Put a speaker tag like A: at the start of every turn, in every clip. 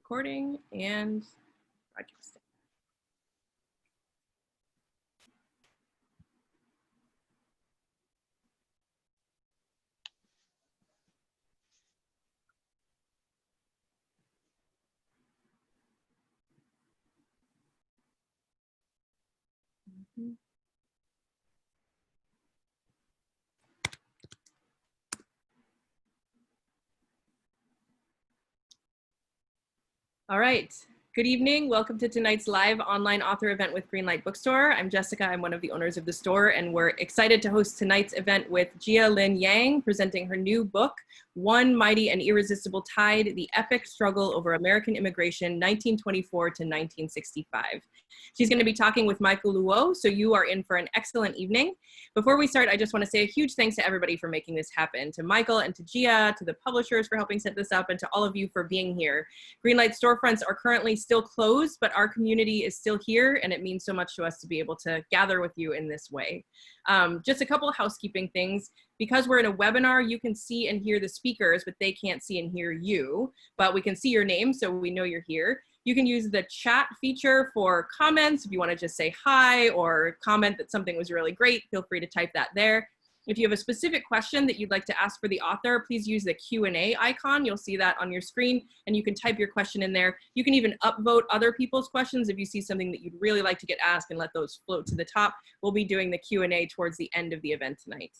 A: recording and broadcasting. All right, good evening. Welcome to tonight's live online author event with Greenlight Bookstore. I'm Jessica, I'm one of the owners of the store, and we're excited to host tonight's event with Jia Lynn Yang, presenting her new book, One Mighty and Irresistible Tide, The Epic Struggle Over American Immigration, 1924 to 1965. She's going to be talking with Michael Luo, so you are in for an excellent evening. Before we start, I just want to say a huge thanks to everybody for making this happen, to Michael and to Jia, to the publishers for helping set this up, and to all of you for being here. Greenlight storefronts are currently still closed, but our community is still here, and it means so much to us to be able to gather with you in this way. Just a couple of housekeeping things. Because we're in a webinar, you can see and hear the speakers, but they can't see and hear you, but we can see your name, so we know you're here. You can use the chat feature for comments. If you want to just say hi or comment that something was really great, feel free to type that there. If you have a specific question that you'd like to ask for the author, please use the Q&A icon. You'll see that on your screen, and you can type your question in there. You can even upvote other people's questions if you see something that you'd really like to get asked, and let those float to the top. We'll be doing the Q&A towards the end of the event tonight.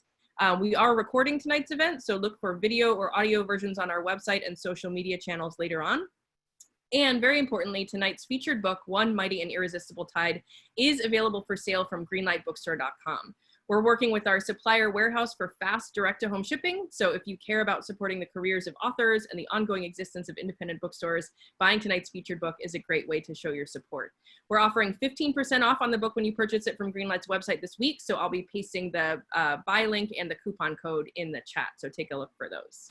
A: We are recording tonight's event, so look for video or audio versions on our website and social media channels later on. And very importantly, tonight's featured book, One Mighty and Irresistible Tide, is available for sale from greenlightbookstore.com. We're working with our supplier warehouse for fast direct-to-home shipping, so if you care about supporting the careers of authors and the ongoing existence of independent bookstores, buying tonight's featured book is a great way to show your support. We're offering 15% off on the book when you purchase it from Greenlight's website this week, so I'll be pasting the buy link and the coupon code in the chat, so take a look for those.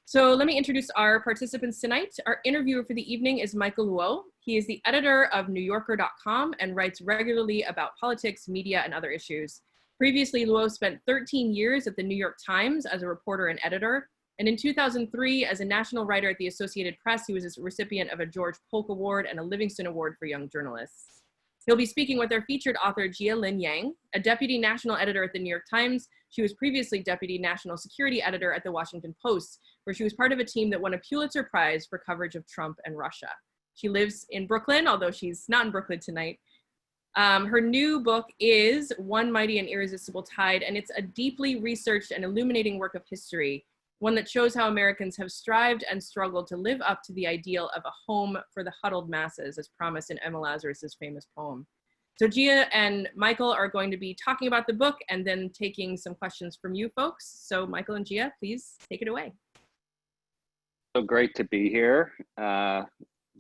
A: So let me introduce our participants tonight. Our interviewer for the evening is Michael Luo. He is the editor of newyorker.com and writes regularly about politics, media, and other issues. Previously, Luo spent 13 years at the New York Times as a reporter and editor. And in 2003, as a national writer at the Associated Press, he was a recipient of a George Polk Award and a Livingston Award for Young Journalists. He'll be speaking with our featured author, Jia Lynn Yang, a deputy national editor at the New York Times. She was previously deputy national security editor at the Washington Post, where she was part of a team that won a Pulitzer Prize for coverage of Trump and Russia. She lives in Brooklyn, although she's not in Brooklyn tonight. Her new book is One Mighty and Irresistible Tide, and it's a deeply researched and illuminating work of history, one that shows how Americans have strived and struggled to live up to the ideal of a home for the huddled masses, as promised in Emma Lazarus's famous poem. So Jia and Michael are going to be talking about the book and then taking some questions from you folks. So Michael and Jia, please take it away.
B: So great to be here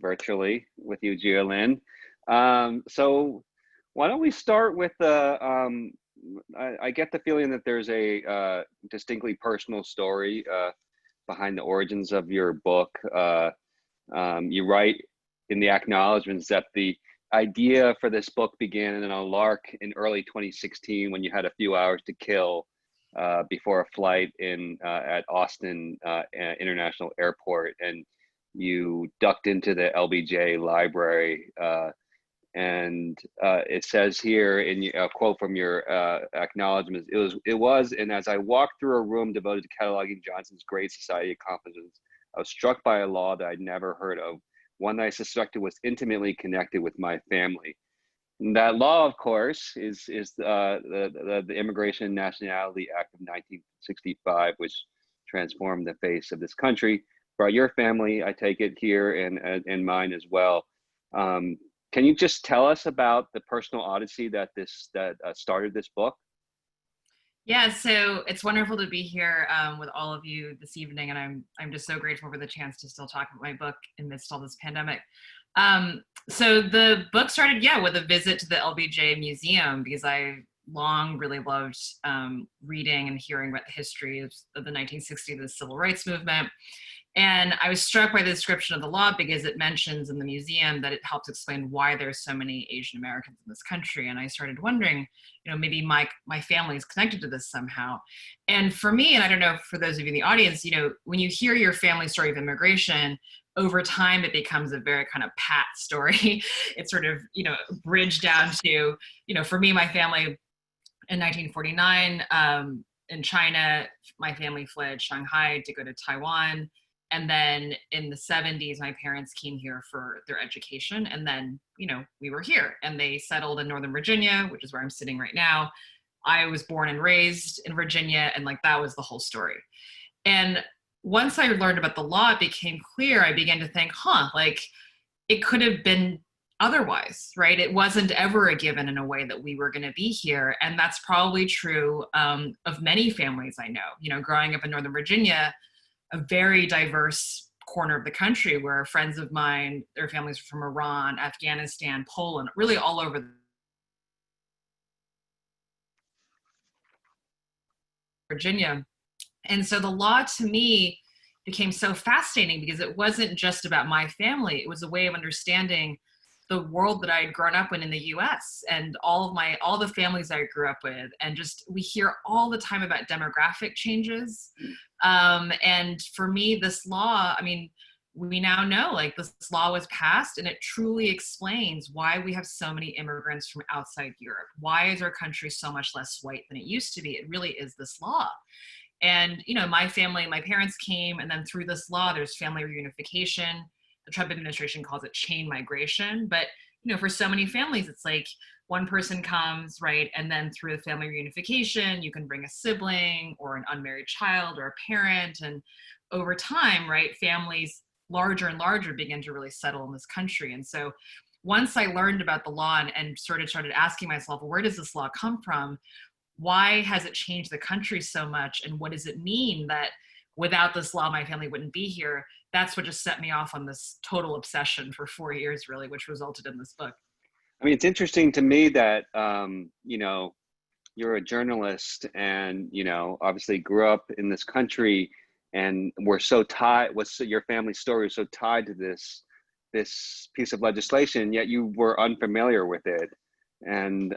B: virtually with you, Jia Lynn. So why don't we start with I get the feeling that there's a distinctly personal story behind the origins of your book. You write in the acknowledgements that the idea for this book began in a lark in early 2016 when you had a few hours to kill before a flight at Austin International Airport, and you ducked into the LBJ library. And it says here in a quote from your acknowledgments, it was, and as I walked through a room devoted to cataloging Johnson's Great Society accomplishments, I was struck by a law that I'd never heard of, one that I suspected was intimately connected with my family. And that law, of course, is the Immigration and Nationality Act of 1965, which transformed the face of this country. Brought your family, I take it, here, and mine as well. Can you just tell us about the personal odyssey that started this book?
C: Yeah, so it's wonderful to be here with all of you this evening, and I'm just so grateful for the chance to still talk about my book amidst all this pandemic. So the book started, with a visit to the LBJ Museum, because I long really loved reading and hearing about the history of the 1960s, the Civil Rights Movement. And I was struck by the description of the law because it mentions in the museum that it helps explain why there's so many Asian Americans in this country. And I started wondering, maybe my family is connected to this somehow. And for me, and I don't know for those of you in the audience, when you hear your family story of immigration, over time, it becomes a very kind of pat story. It's sort of, bridged down to, for me, my family in 1949, in China, my family fled Shanghai to go to Taiwan. And then in the 70s, my parents came here for their education. And then, we were here and they settled in Northern Virginia, which is where I'm sitting right now. I was born and raised in Virginia, and like that was the whole story. And once I learned about the law, it became clear. I began to think, like it could have been otherwise, right? It wasn't ever a given in a way that we were going to be here. And that's probably true of many families I know. Growing up in Northern Virginia, a very diverse corner of the country where friends of mine, their families are from Iran, Afghanistan, Poland, really all over Virginia. And so the law to me became so fascinating because it wasn't just about my family. It was a way of understanding the world that I had grown up in the US and all the families I grew up with. And just, we hear all the time about demographic changes. And for me, this law, we now know like this law was passed and it truly explains why we have so many immigrants from outside Europe. Why is our country so much less white than it used to be? It really is this law. And, my family, my parents came, and then through this law, there's family reunification. The Trump administration calls it chain migration. But, for so many families, it's like one person comes, right? And then through the family reunification, you can bring a sibling or an unmarried child or a parent. And over time, right, families larger and larger begin to really settle in this country. And so once I learned about the law and started asking myself, well, where does this law come from? Why has it changed the country so much? And what does it mean that without this law, my family wouldn't be here? That's what just set me off on this total obsession for 4 years, really, which resulted in this book.
B: It's interesting to me that, you're a journalist and, obviously grew up in this country and were so tied, your family story is so tied to this piece of legislation, yet you were unfamiliar with it. And,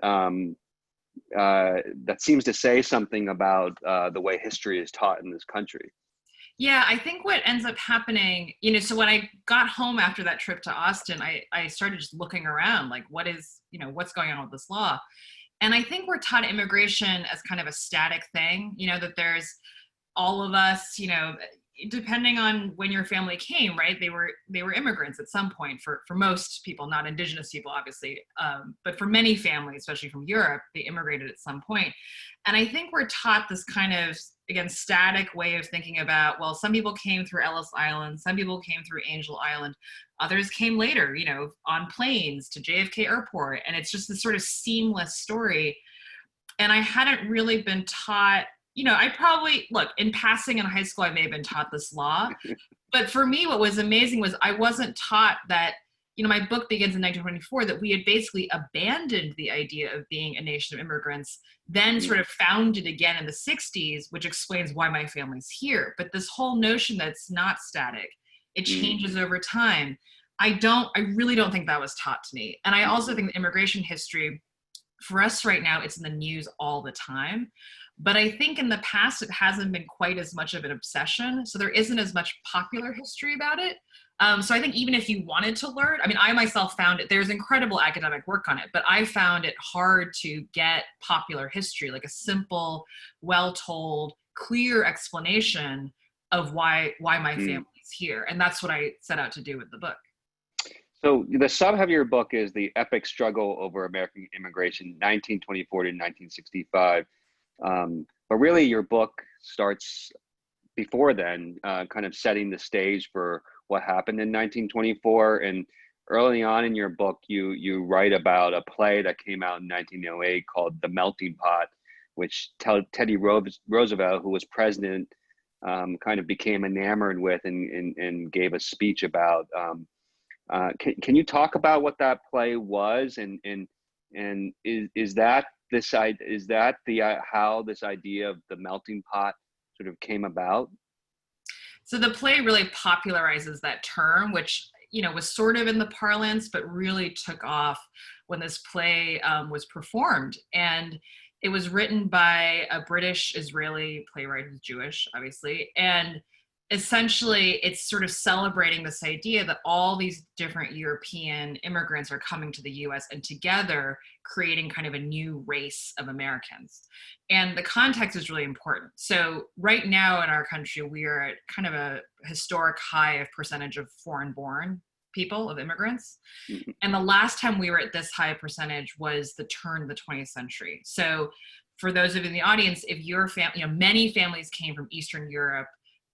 B: that seems to say something about the way history is taught in this country.
C: Yeah, I think what ends up happening, so when I got home after that trip to Austin, I started just looking around, like what's going on with this law? And I think we're taught immigration as kind of a static thing, that there's all of us, depending on when your family came, right? They were immigrants at some point for most people, not indigenous people, obviously. But for many families, especially from Europe, they immigrated at some point. And I think we're taught this kind of, again, static way of thinking about, well, some people came through Ellis Island, some people came through Angel Island, others came later, on planes to JFK Airport. And it's just this sort of seamless story. And I hadn't really been taught, I probably, look, in passing in high school, I may have been taught this law. But for me, what was amazing was I wasn't taught that, my book begins in 1924, that we had basically abandoned the idea of being a nation of immigrants, then sort of found it again in the 60s, which explains why my family's here. But this whole notion that it's not static, it changes over time. I really don't think that was taught to me. And I also think that immigration history, for us right now, it's in the news all the time. But I think in the past, it hasn't been quite as much of an obsession. So there isn't as much popular history about it. So I think even if you wanted to learn, I myself found it, there's incredible academic work on it, but I found it hard to get popular history, like a simple, well-told, clear explanation of why my family's here. And that's what I set out to do with the book.
B: So the subhead of your book is The Epic Struggle Over American Immigration, 1924 to 1965. But really your book starts before then, kind of setting the stage for what happened in 1924. And early on in your book, you write about a play that came out in 1908 called The Melting Pot, which Teddy Roosevelt, who was president, kind of became enamored with and gave a speech about. Can you talk about what that play was, and is that how this idea of the melting pot sort of came about?
C: So the play really popularizes that term, which was sort of in the parlance, but really took off when this play was performed. And it was written by a British Israeli playwright who's Jewish, obviously, and essentially it's sort of celebrating this idea that all these different European immigrants are coming to the US and together creating kind of a new race of Americans. And the context is really important. So right now in our country, we are at kind of a historic high of percentage of foreign born people, of immigrants. And the last time we were at this high percentage was the turn of the 20th century. So for those of you in the audience, if your family, many families came from Eastern Europe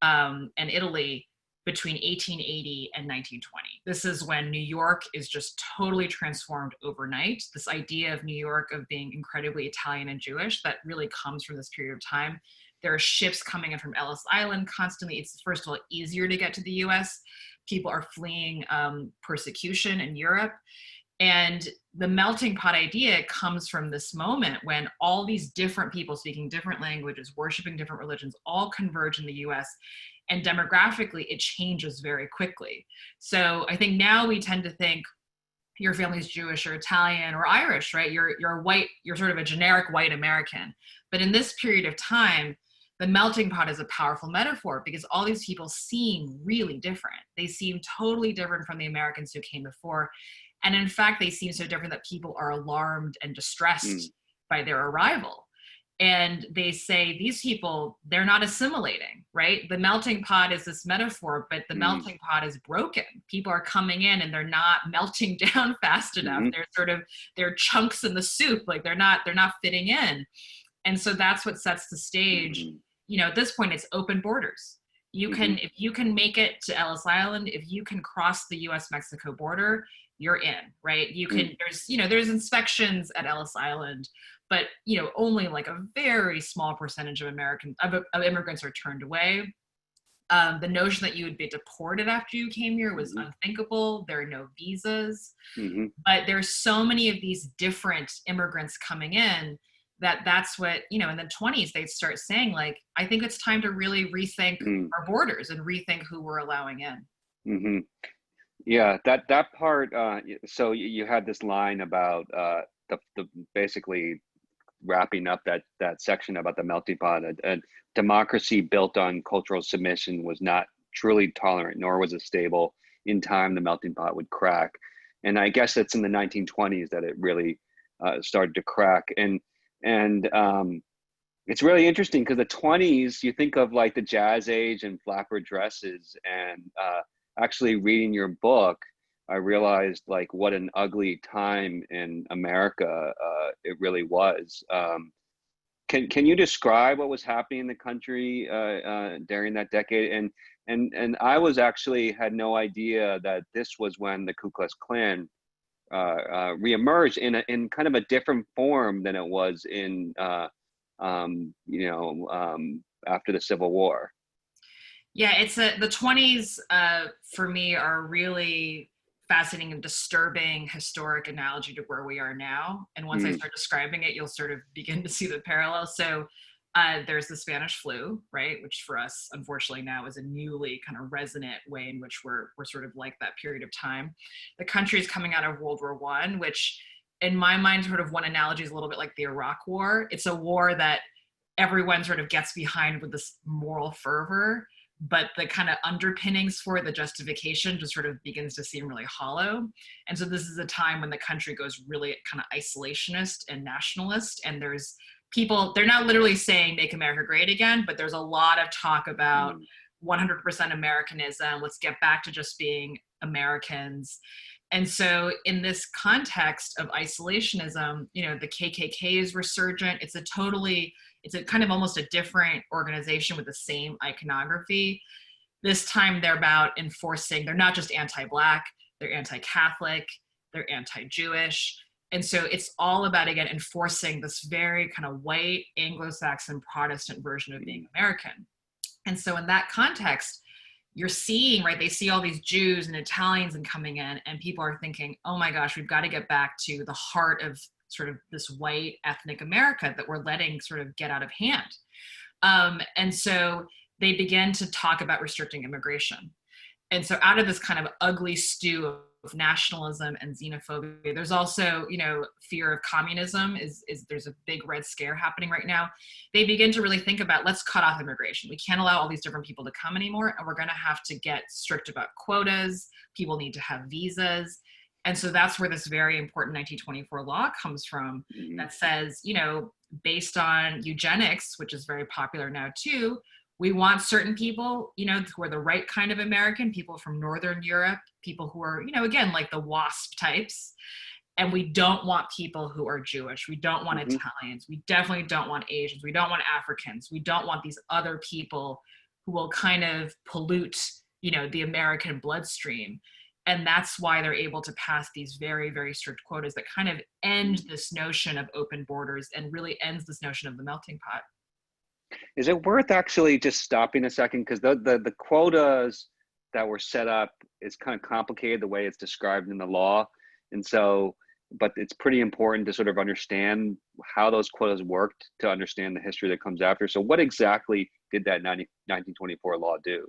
C: and Italy between 1880 and 1920. This is when New York is just totally transformed overnight. This idea of New York of being incredibly Italian and Jewish, that really comes from this period of time. There are ships coming in from Ellis Island constantly. It's, first of all, easier to get to the US. People are fleeing persecution in Europe. And the melting pot idea comes from this moment when all these different people speaking different languages, worshiping different religions, all converge in the US. And demographically, it changes very quickly. So I think now we tend to think your family's Jewish or Italian or Irish, right? You're white, you're sort of a generic white American. But in this period of time, the melting pot is a powerful metaphor because all these people seem really different. They seem totally different from the Americans who came before. And in fact, they seem so different that people are alarmed and distressed by their arrival. And they say, these people, they're not assimilating, right? The melting pot is this metaphor, but the melting pot is broken. People are coming in and they're not melting down fast enough. They're chunks in the soup, like they're not fitting in. And so that's what sets the stage. At this point, it's open borders. If you can make it to Ellis Island, if you can cross the US-Mexico border, you're in, right? You can, there's inspections at Ellis Island, but, only like a very small percentage of immigrants are turned away. The notion that you would be deported after you came here was unthinkable. There are no visas, but there's so many of these different immigrants coming in that's what, in the 20s, they'd start saying, like, I think it's time to really rethink our borders and rethink who we're allowing in.
B: Yeah, that part. So you had this line about the basically wrapping up that section about the melting pot. A democracy built on cultural submission was not truly tolerant, nor was it stable. In time, the melting pot would crack, and I guess it's in the 1920s that it really started to crack. And it's really interesting because the 20s, you think of like the jazz age and flapper dresses, and actually reading your book, I realized like what an ugly time in America it really was. Can you describe what was happening in the country during that decade? And I had no idea that this was when the Ku Klux Klan reemerged in kind of a different form than it was in after the Civil War.
C: Yeah, the 20s for me are really fascinating and disturbing historic analogy to where we are now. And once I start describing it, you'll sort of begin to see the parallel. So there's the Spanish flu, right? Which for us, unfortunately now is a newly kind of resonant way in which we're sort of like that period of time. The country is coming out of World War I, which in my mind, sort of one analogy is a little bit like the Iraq War. It's a war that everyone sort of gets behind with this moral fervor, but the kind of underpinnings for it, the justification just sort of begins to seem really hollow. And so this is a time when the country goes really kind of isolationist and nationalist. And there's people, they're not literally saying make America great again, but there's a lot of talk about 100% Americanism. Let's get back to just being Americans. And so in this context of isolationism, the KKK is resurgent. It's a kind of almost a different organization with the same iconography. This time they're about enforcing, they're not just anti-Black, they're anti-Catholic, they're anti-Jewish. And so it's all about, again, enforcing this very kind of white Anglo-Saxon Protestant version of being American. And so in that context, you're seeing, right, they see all these Jews and Italians and coming in, and people are thinking, oh my gosh, we've got to get back to the heart of sort of this white ethnic America that we're letting sort of get out of hand. And so they begin to talk about restricting immigration. And so out of this kind of ugly stew nationalism and xenophobia. There's also, fear of communism is there's a big red scare happening right now. They begin to really think about, let's cut off immigration. We can't allow all these different people to come anymore, and we're going to have to get strict about quotas. People need to have visas. And so that's where this very important 1924 law comes from, that says, based on eugenics, which is very popular now too, we want certain people, who are the right kind of American, people from Northern Europe, people who are, again, like the WASP types. And we don't want people who are Jewish. We don't want Italians. We definitely don't want Asians. We don't want Africans. We don't want these other people who will kind of pollute, the American bloodstream. And that's why they're able to pass these very, very strict quotas that kind of end this notion of open borders and really ends this notion of the melting pot.
B: Is it worth actually just stopping a second? Because the quotas that were set up is kind of complicated the way it's described in the law. And so, but it's pretty important to sort of understand how those quotas worked to understand the history that comes after. So what exactly did that 1924 law do?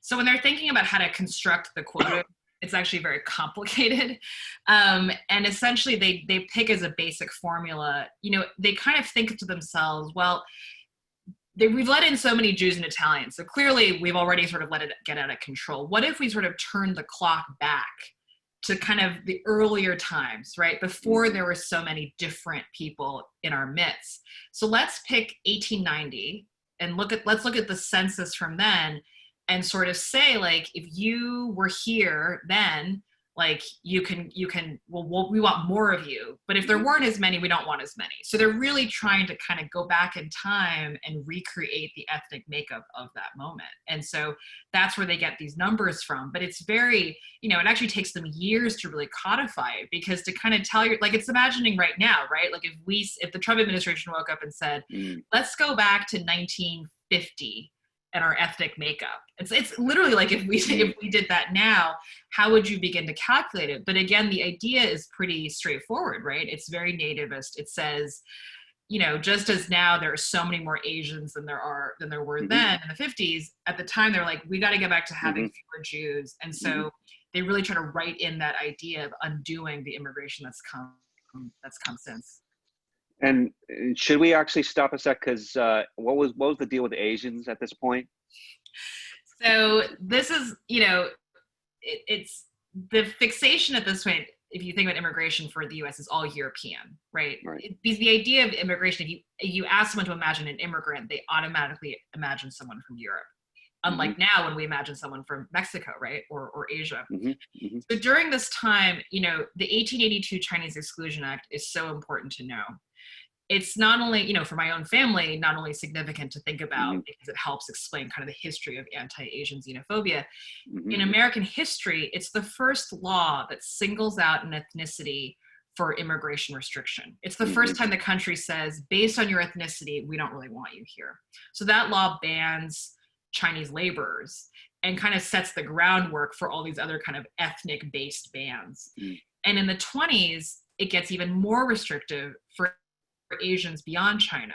C: So when they're thinking about how to construct the quota, it's actually very complicated. And essentially they pick as a basic formula, they kind of think to themselves, well, we've let in so many Jews and Italians, so clearly we've already sort of let it get out of control. What if we sort of turn the clock back to kind of the earlier times, right? Before there were so many different people in our midst. So let's pick 1890 and let's look at the census from then and sort of say, like, if you were here then, like, we want more of you. But if there weren't as many, we don't want as many. So they're really trying to kind of go back in time and recreate the ethnic makeup of that moment. And so that's where they get these numbers from. But it's very, it actually takes them years to really codify it, because to kind of tell you, like, it's imagining right now, right? Like if the Trump administration woke up and said, let's go back to 1950 and our ethnic makeup. It's literally like if we did that now, how would you begin to calculate it? But again, the idea is pretty straightforward, right? It's very nativist. It says, just as now there are so many more Asians than there were then in the 50s, at the time they're like, we got to get back to having fewer Jews. And so they really try to write in that idea of undoing the immigration that's come since.
B: And should we actually stop a sec? Because what was the deal with the Asians at this point?
C: So this is, it's the fixation at this point. If you think about immigration for the U.S., is all European, right? Because the idea of immigration, if you ask someone to imagine an immigrant, they automatically imagine someone from Europe. Unlike now when we imagine someone from Mexico, right? Or Asia. So during this time, the 1882 Chinese Exclusion Act is so important to know. It's not only, for my own family, not only significant to think about because it helps explain kind of the history of anti-Asian xenophobia. In American history, it's the first law that singles out an ethnicity for immigration restriction. It's the first time the country says, based on your ethnicity, we don't really want you here. So that law bans Chinese laborers and kind of sets the groundwork for all these other kind of ethnic-based bans. And in the 20s, it gets even more restrictive for Asians beyond China,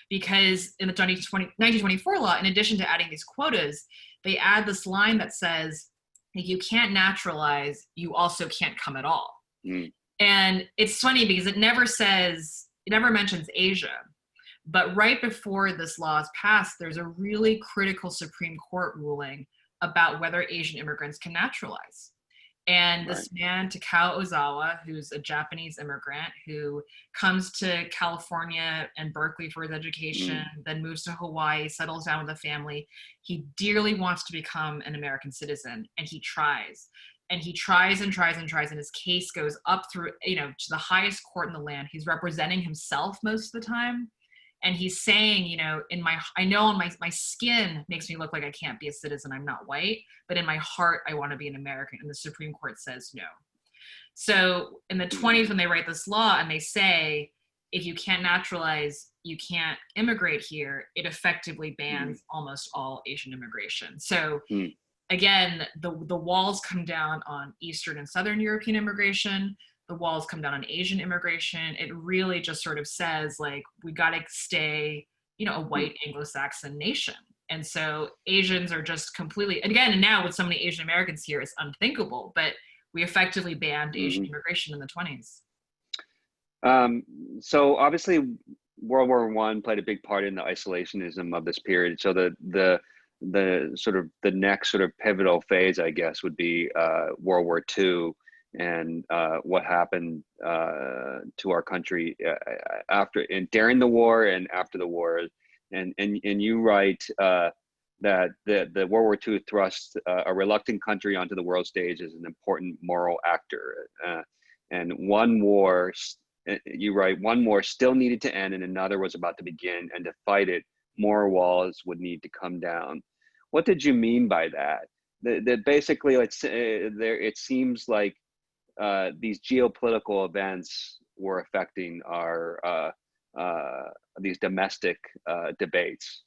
C: because in the 1924 law, in addition to adding these quotas, they add this line that says, if you can't naturalize, you also can't come at all. And it's funny because it never mentions Asia. But right before this law is passed, there's a really critical Supreme Court ruling about whether Asian immigrants can naturalize. And this man, Takao Ozawa, who's a Japanese immigrant who comes to California and Berkeley for his education, then moves to Hawaii, settles down with a family. He dearly wants to become an American citizen, and he tries. And he tries and tries and tries, and his case goes up through, to the highest court in the land. He's representing himself most of the time. And he's saying, I know my skin makes me look like I can't be a citizen. I'm not white, but in my heart, I want to be an American. And the Supreme Court says no. So in the 20s, when they write this law and they say, if you can't naturalize, you can't immigrate here, it effectively bans almost all Asian immigration. So again, the walls come down on Eastern and Southern European immigration. The walls come down on Asian immigration. It really just sort of says, like, we got to stay, a white Anglo-Saxon nation. And so Asians are just completely, and again, and now with so many Asian Americans here, it's unthinkable. But we effectively banned Asian immigration in the 20s.
B: So obviously World War I played a big part in the isolationism of this period. So the sort of the next sort of pivotal phase, I guess, would be World War II and what happened to our country after and during the war and after the war. And you write that the World War II thrust a reluctant country onto the world stage as an important moral actor. And one war, you write, one war still needed to end and another was about to begin, and to fight it, more walls would need to come down. What did you mean by that? That basically, it seems like these geopolitical events were affecting our these domestic debates.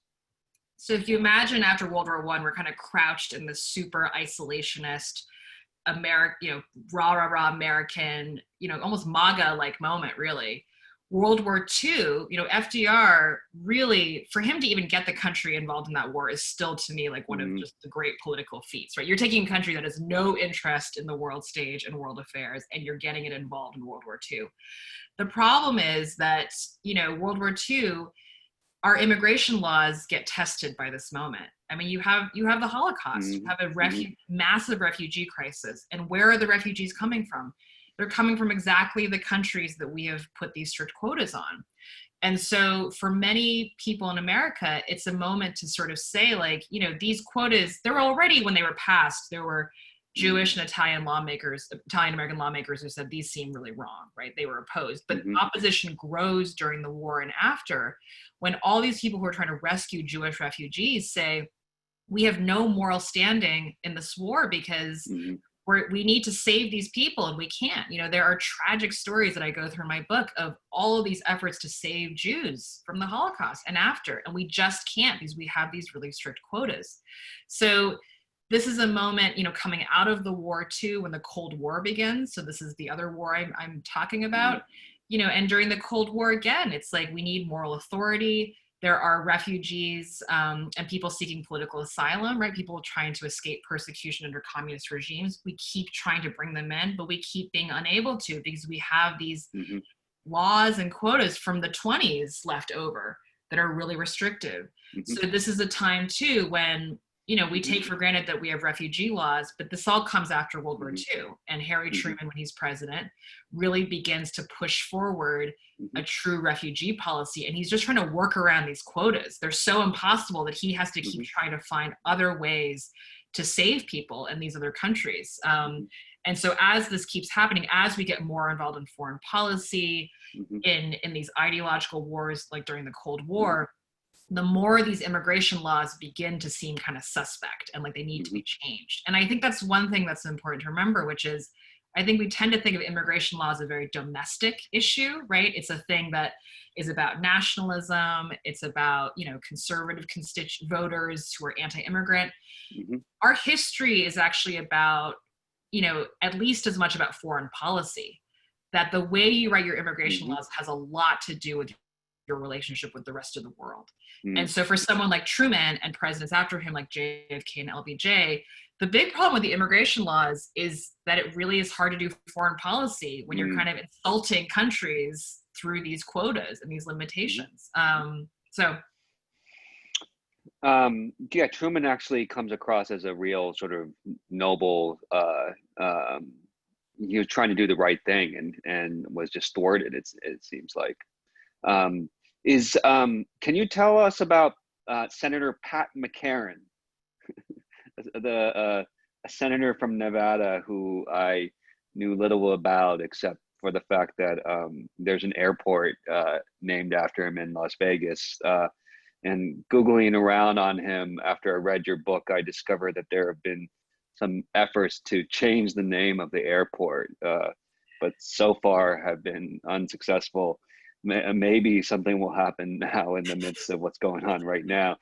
C: So if you imagine after World War I, we're kind of crouched in this super isolationist, rah American, almost MAGA-like moment, really. World War II, FDR really, for him to even get the country involved in that war is still, to me, like one of just the great political feats, right? You're taking a country that has no interest in the world stage and world affairs, and you're getting it involved in World War II. The problem is that, World War II, our immigration laws get tested by this moment. I mean, you have the Holocaust, you have a massive refugee crisis. And where are the refugees coming from? They're coming from exactly the countries that we have put these strict quotas on. And so for many people in America, it's a moment to sort of say, like, these quotas, there were already, when they were passed, there were Jewish and Italian-American lawmakers who said these seem really wrong, right? They were opposed. But opposition grows during the war and after, when all these people who are trying to rescue Jewish refugees say, we have no moral standing in this war because we need to save these people and we can't. There are tragic stories that I go through in my book of all of these efforts to save Jews from the Holocaust and after, and we just can't because we have these really strict quotas. So this is a moment, coming out of the war too, when the Cold War begins. So this is the other war I'm talking about, and during the Cold War, again, it's like we need moral authority. There are refugees and people seeking political asylum, right? People trying to escape persecution under communist regimes. We keep trying to bring them in, but we keep being unable to because we have these laws and quotas from the 20s left over that are really restrictive. So this is a time too when we take for granted that we have refugee laws, but this all comes after World War II. And Harry Truman, when he's president, really begins to push forward a true refugee policy. And he's just trying to work around these quotas. They're so impossible that he has to keep trying to find other ways to save people in these other countries. And so as this keeps happening, as we get more involved in foreign policy, in these ideological wars, like during the Cold War, the more these immigration laws begin to seem kind of suspect and like they need to be changed. And I think that's one thing that's important to remember, which is I think we tend to think of immigration law as a very domestic issue, right? It's a thing that is about nationalism. It's about, conservative voters who are anti-immigrant. Our history is actually about, at least as much about foreign policy, that the way you write your immigration laws has a lot to do with your relationship with the rest of the world. And so for someone like Truman and presidents after him, like JFK and LBJ, the big problem with the immigration laws is that it really is hard to do foreign policy when you're kind of insulting countries through these quotas and these limitations.
B: Truman actually comes across as a real sort of noble, he was trying to do the right thing and was just thwarted, it seems like. Can you tell us about Senator Pat Mccarran, a senator from Nevada who I knew little about except for the fact that there's an airport named after him in Las Vegas. And Googling around on him after I read your book, I discovered that there have been some efforts to change the name of the airport, but so far have been unsuccessful. Maybe something will happen now in the midst of what's going on right now.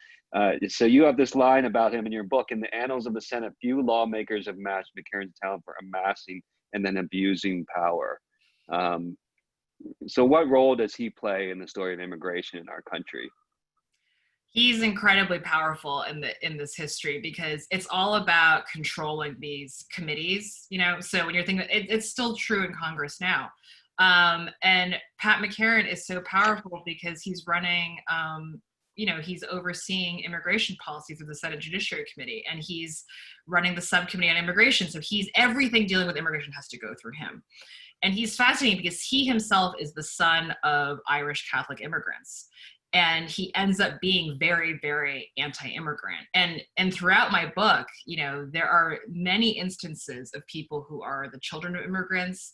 B: So you have this line about him in your book: in the annals of the Senate, few lawmakers have matched Mccarran's talent for amassing and then abusing power. So what role does he play in the story of immigration in our country?
C: He's incredibly powerful in this history because it's all about controlling these committees, you know. So when you're thinking, it's still true in Congress now. And Pat Mccarran is so powerful because he's running, you know, he's overseeing immigration policies of the Senate Judiciary Committee, and he's running the subcommittee on immigration. So he's everything dealing with immigration has to go through him. And he's fascinating because he himself is the son of Irish Catholic immigrants. And he ends up being very, very anti-immigrant. And throughout my book, you know, there are many instances of people who are the children of immigrants.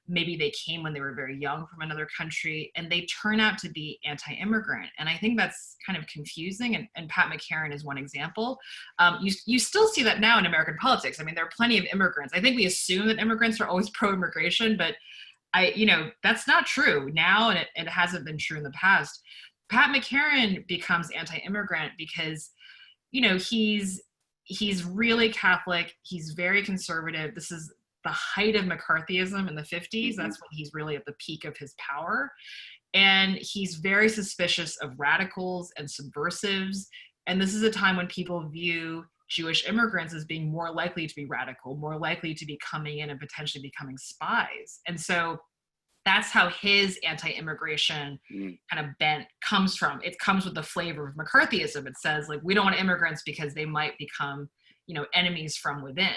C: Maybe they came when they were very young from another country, and they turn out to be anti-immigrant. And I think that's kind of confusing. And Pat Mccarran is one example. You still see that now in American politics. I mean, there are plenty of immigrants. I think we assume that immigrants are always pro-immigration, but you know, that's not true now, and it hasn't been true in the past. Pat Mccarran becomes anti-immigrant because, you know, he's really Catholic. He's very conservative. This is the height of McCarthyism in the 50s. That's when he's really at the peak of his power. And he's very suspicious of radicals and subversives. And this is a time when people view Jewish immigrants as being more likely to be radical, more likely to be coming in and potentially becoming spies. And so that's how his anti-immigration kind of bent comes from. It comes with the flavor of McCarthyism. It says, like, we don't want immigrants because they might become, you know, enemies from within.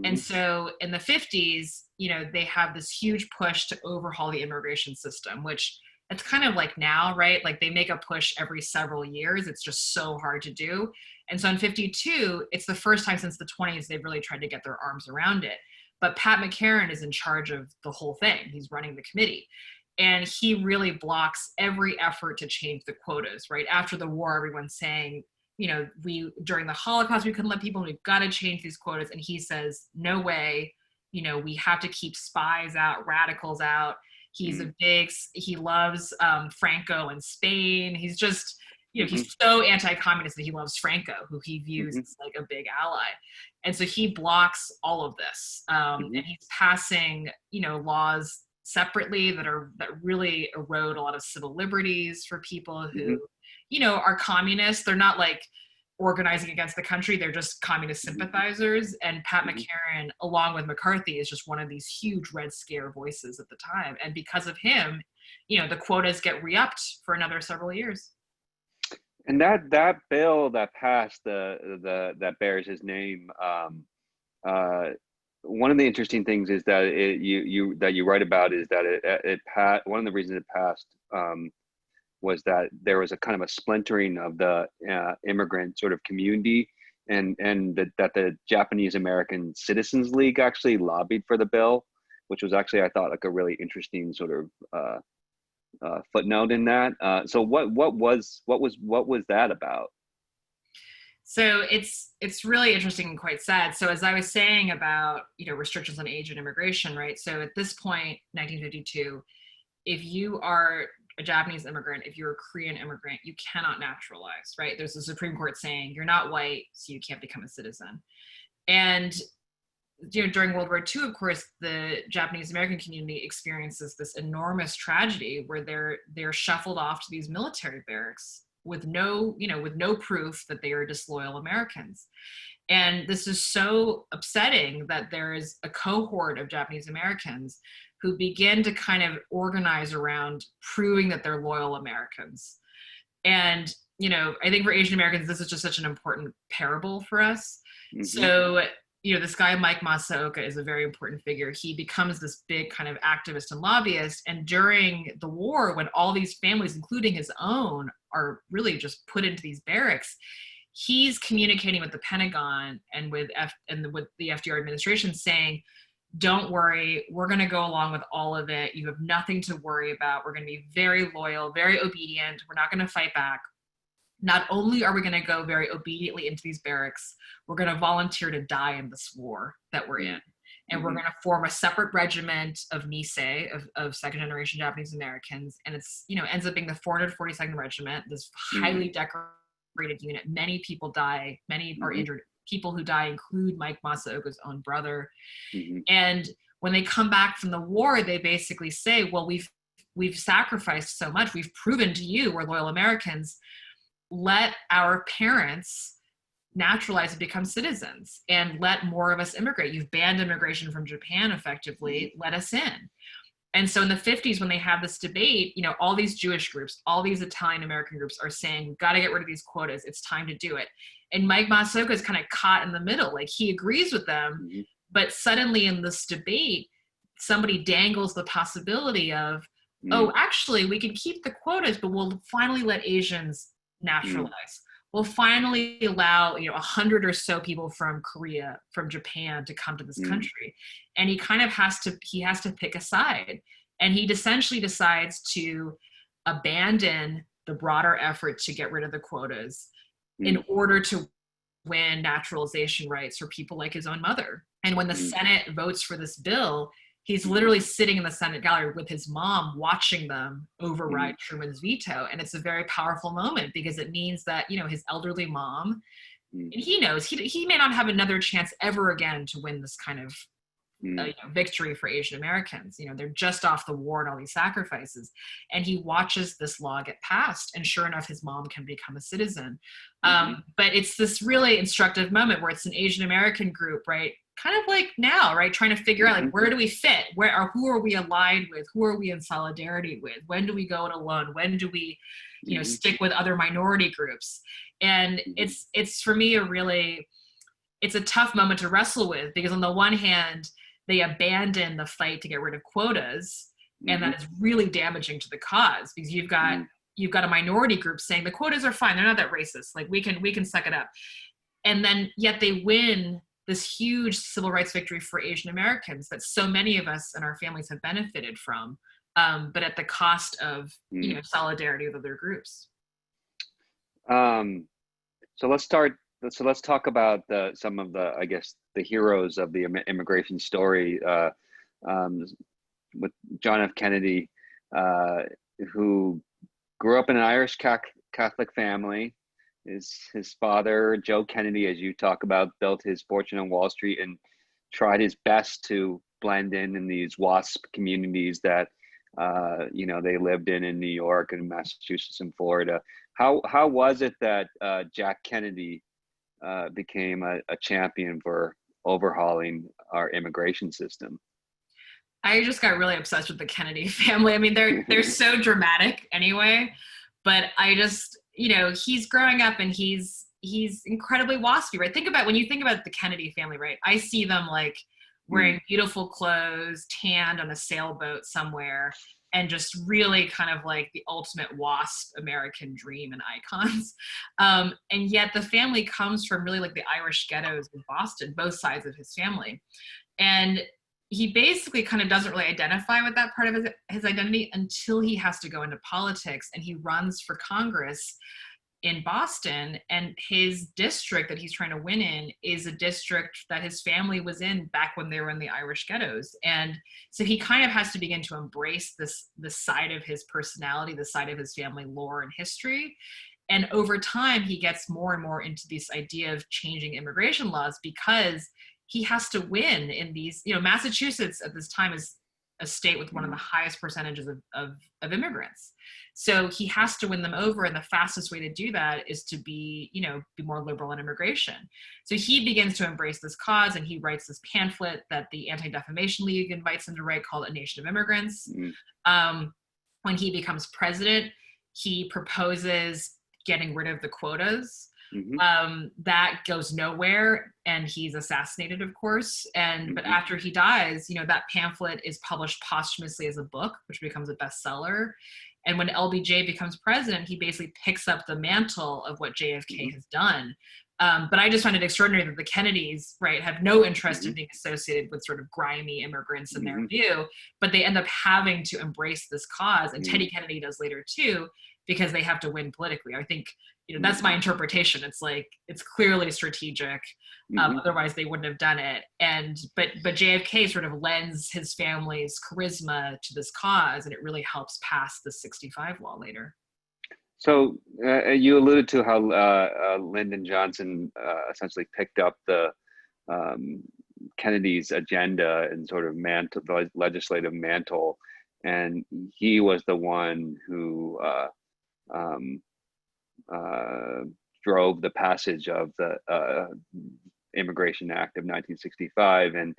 C: And so in the 50s, you know, they have this huge push to overhaul the immigration system, which it's kind of like now, right? Like they make a push every several years. It's just so hard to do. And so in 52, it's the first time since the 20s they've really tried to get their arms around it. But Pat Mccarran is in charge of the whole thing. He's running the committee. And he really blocks every effort to change the quotas, right? After the war, everyone's saying, you know, during the Holocaust, we couldn't let people, we've got to change these quotas. And he says, no way, you know, we have to keep spies out, radicals out. He's he loves Franco in Spain. He's just, you know, he's so anti-communist that he loves Franco, who he views as like a big ally. And so he blocks all of this. And he's passing, you know, laws separately that really erode a lot of civil liberties for people who, you know, are communists. They're not like organizing against the country. They're just communist sympathizers. And Pat Mccarran, along with McCarthy, is just one of these huge Red Scare voices at the time. And because of him, you know, the quotas get re-upped for another several years.
B: And that bill that passed that bears his name, one of the interesting things is that you write about is that one of the reasons it passed was that there was a kind of a splintering of the immigrant sort of community, and that the Japanese American Citizens League actually lobbied for the bill, which was actually, I thought, like a really interesting sort of footnote in that. So what was that about?
C: So it's really interesting and quite sad. So as I was saying about, you know, restrictions on age and immigration, right? So at this point, 1952, if you are a Japanese immigrant, if you're a Korean immigrant, you cannot naturalize, right? There's a Supreme Court saying you're not white, so you can't become a citizen. And you know, during World War II, of course, the Japanese American community experiences this enormous tragedy where they're shuffled off to these military barracks with no proof that they are disloyal Americans. And this is so upsetting that there is a cohort of Japanese Americans who begin to kind of organize around proving that they're loyal Americans. And, you know, I think for Asian Americans, this is just such an important parable for us. So, you know, this guy, Mike Masaoka, is a very important figure. He becomes this big kind of activist and lobbyist. And during the war, when all these families, including his own, are really just put into these barracks, he's communicating with the Pentagon and with the FDR administration saying, don't worry, we're going to go along with all of it. You have nothing to worry about. We're going to be very loyal, very obedient. We're not going to fight back. Not only are we going to go very obediently into these barracks, we're going to volunteer to die in this war that we're in. And we're going to form a separate regiment of Nisei, of second generation Japanese Americans. And it's, you know, ends up being the 442nd Regiment, this highly decorated unit. Many people die, many are injured. People who die include Mike Masaoka's own brother. And when they come back from the war, they basically say, well, we've sacrificed so much. We've proven to you we're loyal Americans. let our parents naturalize and become citizens and let more of us immigrate. You've banned immigration from Japan effectively, let us in. And so in the 50s, when they have this debate, you know, all these Jewish groups, all these Italian American groups are saying, got to get rid of these quotas. It's time to do it. And Mike Masaoka is kind of caught in the middle. Like, he agrees with them, but suddenly in this debate, somebody dangles the possibility of, oh, actually, we can keep the quotas, but we'll finally let Asians naturalize. We'll finally allow, you know, 100 or so people from Korea, from Japan to come to this country. And he kind of has to pick a side. And he essentially decides to abandon the broader effort to get rid of the quotas in order to win naturalization rights for people like his own mother. And when the Senate votes for this bill, he's literally sitting in the Senate gallery with his mom, watching them override Truman's veto. And it's a very powerful moment, because it means that, you know, his elderly mom, and he knows he may not have another chance ever again to win this kind of you know, victory for Asian Americans. You know, they're just off the war and all these sacrifices. And he watches this law get passed. And sure enough, his mom can become a citizen. But it's this really instructive moment where it's an Asian American group, right? Kind of like now, right? Trying to figure out, like, where do we fit? Who are we allied with? Who are we in solidarity with? When do we go it alone? When do we, you know, stick with other minority groups? And it's for me it's a tough moment to wrestle with, because on the one hand, they abandon the fight to get rid of quotas, and that is really damaging to the cause, because you've got a minority group saying the quotas are fine, they're not that racist, like we can suck it up, and then yet they win this huge civil rights victory for Asian Americans that so many of us and our families have benefited from, but at the cost of you know, solidarity with other groups.
B: So let's talk about some of the, I guess, the heroes of the immigration story, with John F. Kennedy, who grew up in an Irish Catholic family. His father, Joe Kennedy, as you talk about, built his fortune on Wall Street and tried his best to blend in these WASP communities that you know, they lived in New York and Massachusetts and Florida. How was it that Jack Kennedy became a champion for overhauling our immigration system?
C: I just got really obsessed with the Kennedy family. I mean, they're so dramatic anyway, but I just, you know, he's growing up and he's incredibly waspy, right? When you think about the Kennedy family, right? I see them like wearing beautiful clothes, tanned on a sailboat somewhere, and just really kind of like the ultimate WASP American dream and icons. And yet the family comes from really like the Irish ghettos in Boston, both sides of his family. And he basically kind of doesn't really identify with that part of his identity until he has to go into politics, and he runs for Congress in Boston, and his district that he's trying to win in is a district that his family was in back when they were in the Irish ghettos. And so he kind of has to begin to embrace this side of his personality, the side of his family lore and history. And over time, he gets more and more into this idea of changing immigration laws, because he has to win in these, you know, Massachusetts at this time is a state with one of the highest percentages of immigrants. So he has to win them over. And the fastest way to do that is to be more liberal in immigration. So he begins to embrace this cause, and he writes this pamphlet that the Anti-Defamation League invites him to write called A Nation of Immigrants. When he becomes president, he proposes getting rid of the quotas. That goes nowhere, and he's assassinated, of course. But after he dies, that pamphlet is published posthumously as a book, which becomes a bestseller. And when LBJ becomes president, he basically picks up the mantle of what JFK has done. But I just find it extraordinary that the Kennedys, right, have no interest in being associated with sort of grimy immigrants in their view, but they end up having to embrace this cause. And Teddy Kennedy does later too, because they have to win politically. I think, that's my interpretation. It's like, it's clearly strategic. Otherwise they wouldn't have done it. But JFK sort of lends his family's charisma to this cause, and it really helps pass the 65 law later.
B: So you alluded to how Lyndon Johnson essentially picked up the Kennedy's agenda and sort of the legislative mantle, and he was the one who drove the passage of the Immigration Act of 1965, and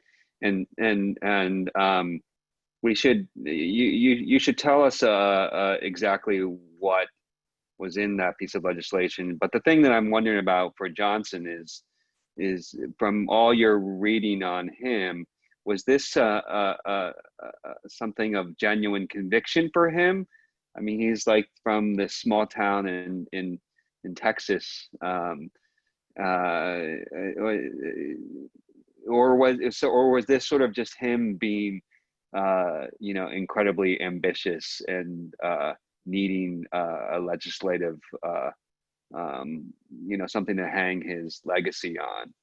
B: you should tell us exactly what was in that piece of legislation. But the thing that I'm wondering about for Johnson is from all your reading on him, was this something of genuine conviction for him? I mean, he's like from this small town in Texas, or was this sort of just him being incredibly ambitious and needing a legislative something to hang his legacy on?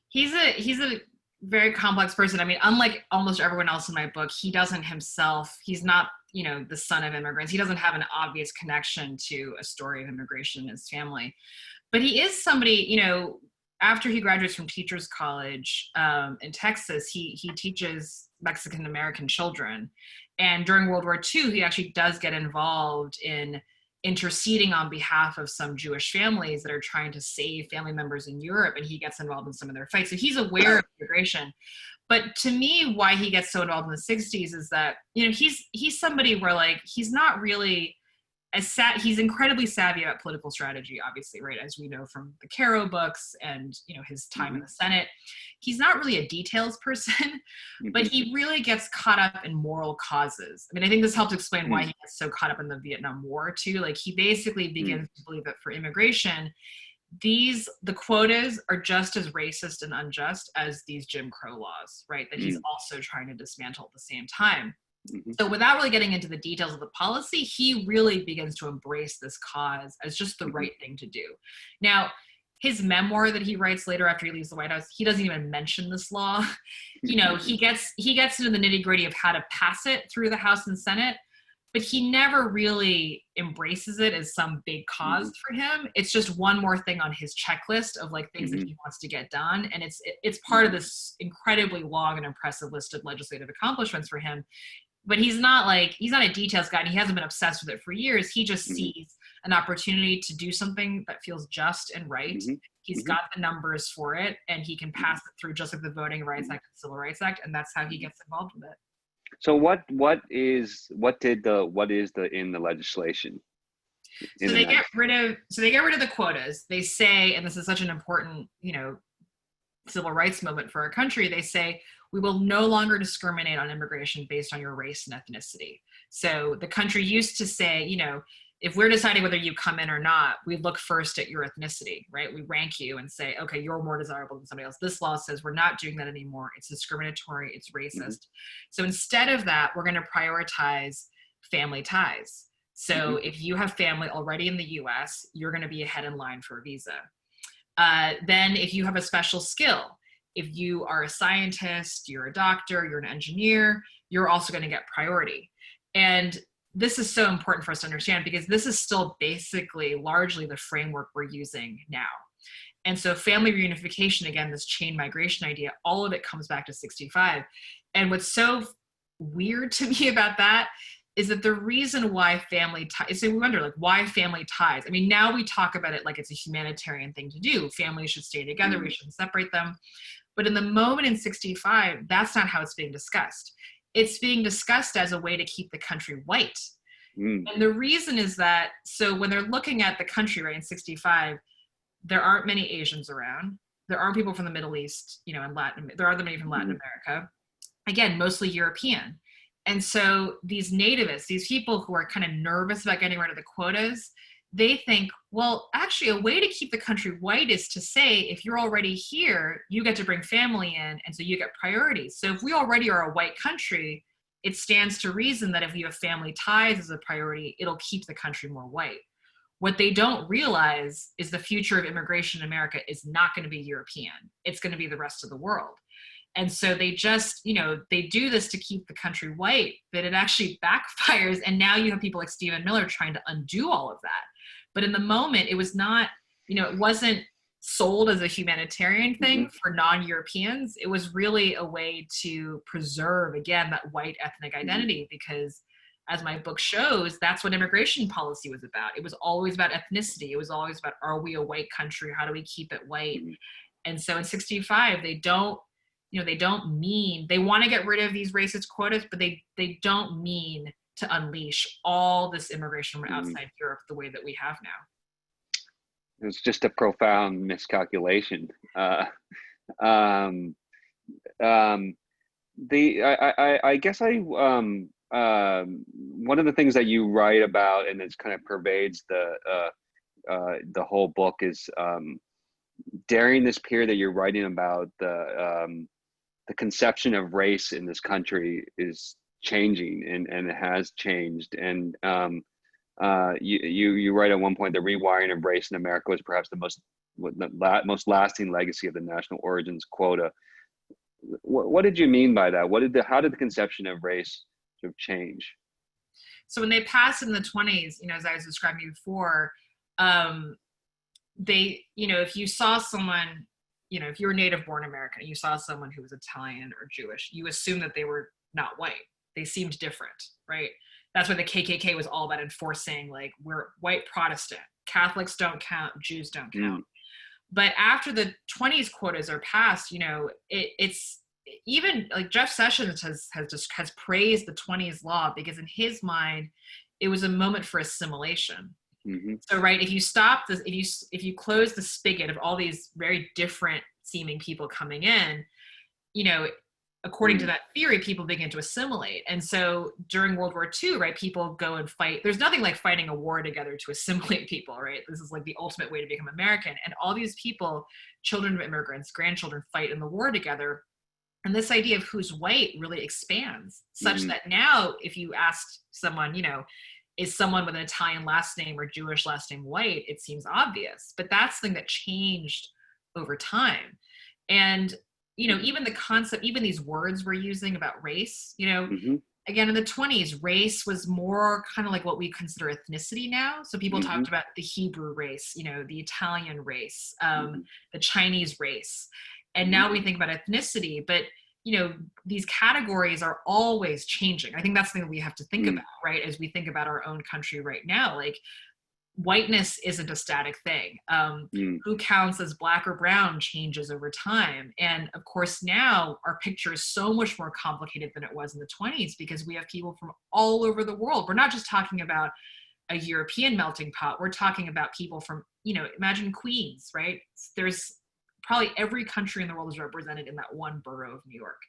C: He's a very complex person. I mean, unlike almost everyone else in my book, he doesn't himself, he's not, the son of immigrants. He doesn't have an obvious connection to a story of immigration in his family. But he is somebody, after he graduates from Teachers College in Texas, he teaches Mexican American children. And during World War II, he actually does get involved in interceding on behalf of some Jewish families that are trying to save family members in Europe, and he gets involved in some of their fights. So he's aware of immigration. But to me, why he gets so involved in the 60s is that, he's somebody where he's not really he's incredibly savvy about political strategy, obviously, right? As we know from the Caro books and, his time in the Senate. He's not really a details person, but he really gets caught up in moral causes. I mean, I think this helps explain why he gets so caught up in the Vietnam War too. He basically begins to believe that for immigration, the quotas are just as racist and unjust as these Jim Crow laws, right? That he's also trying to dismantle at the same time. So without really getting into the details of the policy, he really begins to embrace this cause as just the right thing to do. Now, his memoir that he writes later after he leaves the White House, he doesn't even mention this law. He gets into the nitty-gritty of how to pass it through the House and Senate, but he never really embraces it as some big cause for him. It's just one more thing on his checklist of things that he wants to get done. And it's part of this incredibly long and impressive list of legislative accomplishments for him. But he's not a details guy, and he hasn't been obsessed with it for years. He just sees an opportunity to do something that feels just and right. He's got the numbers for it, and he can pass it through just like the Voting Rights Act and Civil Rights Act, and that's how he gets involved with it.
B: So what is in the legislation?
C: So they get rid of the quotas. They say, and this is such an important, civil rights moment for our country, they say, we will no longer discriminate on immigration based on your race and ethnicity. So the country used to say, if we're deciding whether you come in or not, we look first at your ethnicity, right? We rank you and say, okay, you're more desirable than somebody else. This law says we're not doing that anymore. It's discriminatory, it's racist. So instead of that, we're going to prioritize family ties. So if you have family already in the US, you're going to be ahead in line for a visa. Then if you have a special skill, if you are a scientist, you're a doctor, you're an engineer, you're also going to get priority. And this is so important for us to understand because this is still basically largely the framework we're using now. And so family reunification, again, this chain migration idea, all of it comes back to 65. And what's so weird to me about that is that the reason why family ties, so we wonder why family ties? I mean, now we talk about it like it's a humanitarian thing to do. Families should stay together, we shouldn't separate them. But in the moment in 65, that's not how it's being discussed. It's being discussed as a way to keep the country white. And the reason is that, so when they're looking at the country, right, in 65, there aren't many Asians around. There aren't people from the Middle East, and there aren't many from Latin America. Again, mostly European. And so these nativists, these people who are kind of nervous about getting rid of the quotas, they think, well, actually a way to keep the country white is to say, if you're already here, you get to bring family in, and so you get priorities. So if we already are a white country, it stands to reason that if we have family ties as a priority, it'll keep the country more white. What they don't realize is the future of immigration in America is not going to be European. It's going to be the rest of the world. And so they just, they do this to keep the country white, but it actually backfires. And now you have people like Stephen Miller trying to undo all of that. But in the moment, it was not, it wasn't sold as a humanitarian thing for non-Europeans. It was really a way to preserve, again, that white ethnic identity, because as my book shows, that's what immigration policy was about. It was always about ethnicity. It was always about, are we a white country? How do we keep it white?
B: Mm-hmm.
C: And so in 65, they don't mean, they want to get rid of these racist quotas, but they don't mean to unleash all this immigration from outside Europe the way that we have now.
B: It was just a profound miscalculation. I guess one of the things that you write about, and it's kind of pervades the whole book, is during this period that you're writing about, the conception of race in this country is changing, and it has changed. And you write at one point, the rewiring of race in America was perhaps the most lasting legacy of the national origins quota. What did you mean by that? How did the conception of race sort of change?
C: So when they passed in the 20s, as I was describing before, if you saw someone, if you were native born American and you saw someone who was Italian or Jewish, you assumed that they were not white. They seemed different, right? That's why the KKK was all about enforcing, like, we're white Protestant, Catholics don't count, Jews don't count. But after the 20s quotas are passed, it's even like Jeff Sessions has praised the 20s law because in his mind, it was a moment for assimilation. So, right, if you stop this, if you close the spigot of all these very different seeming people coming in, according to that theory, people begin to assimilate. And so during World War II, right, people go and fight. There's nothing like fighting a war together to assimilate people, right? This is like the ultimate way to become American. And all these people, children of immigrants, grandchildren, fight in the war together. And this idea of who's white really expands such that now if you ask someone, is someone with an Italian last name or Jewish last name white, it seems obvious. But that's the thing that changed over time. And even the concept, even these words we're using about race, again, in the 20s, race was more kind of like what we consider ethnicity now. So people talked about the Hebrew race, the Italian race, the Chinese race. And now we think about ethnicity, but these categories are always changing. I think that's the thing that we have to think about, right? As we think about our own country right now, like, whiteness isn't a static thing. Who counts as black or brown changes over time. And of course, now our picture is so much more complicated than it was in the 20s because we have people from all over the world. We're not just talking about a European melting pot. We're talking about people from, imagine Queens, right? There's probably every country in the world is represented in that one borough of New York.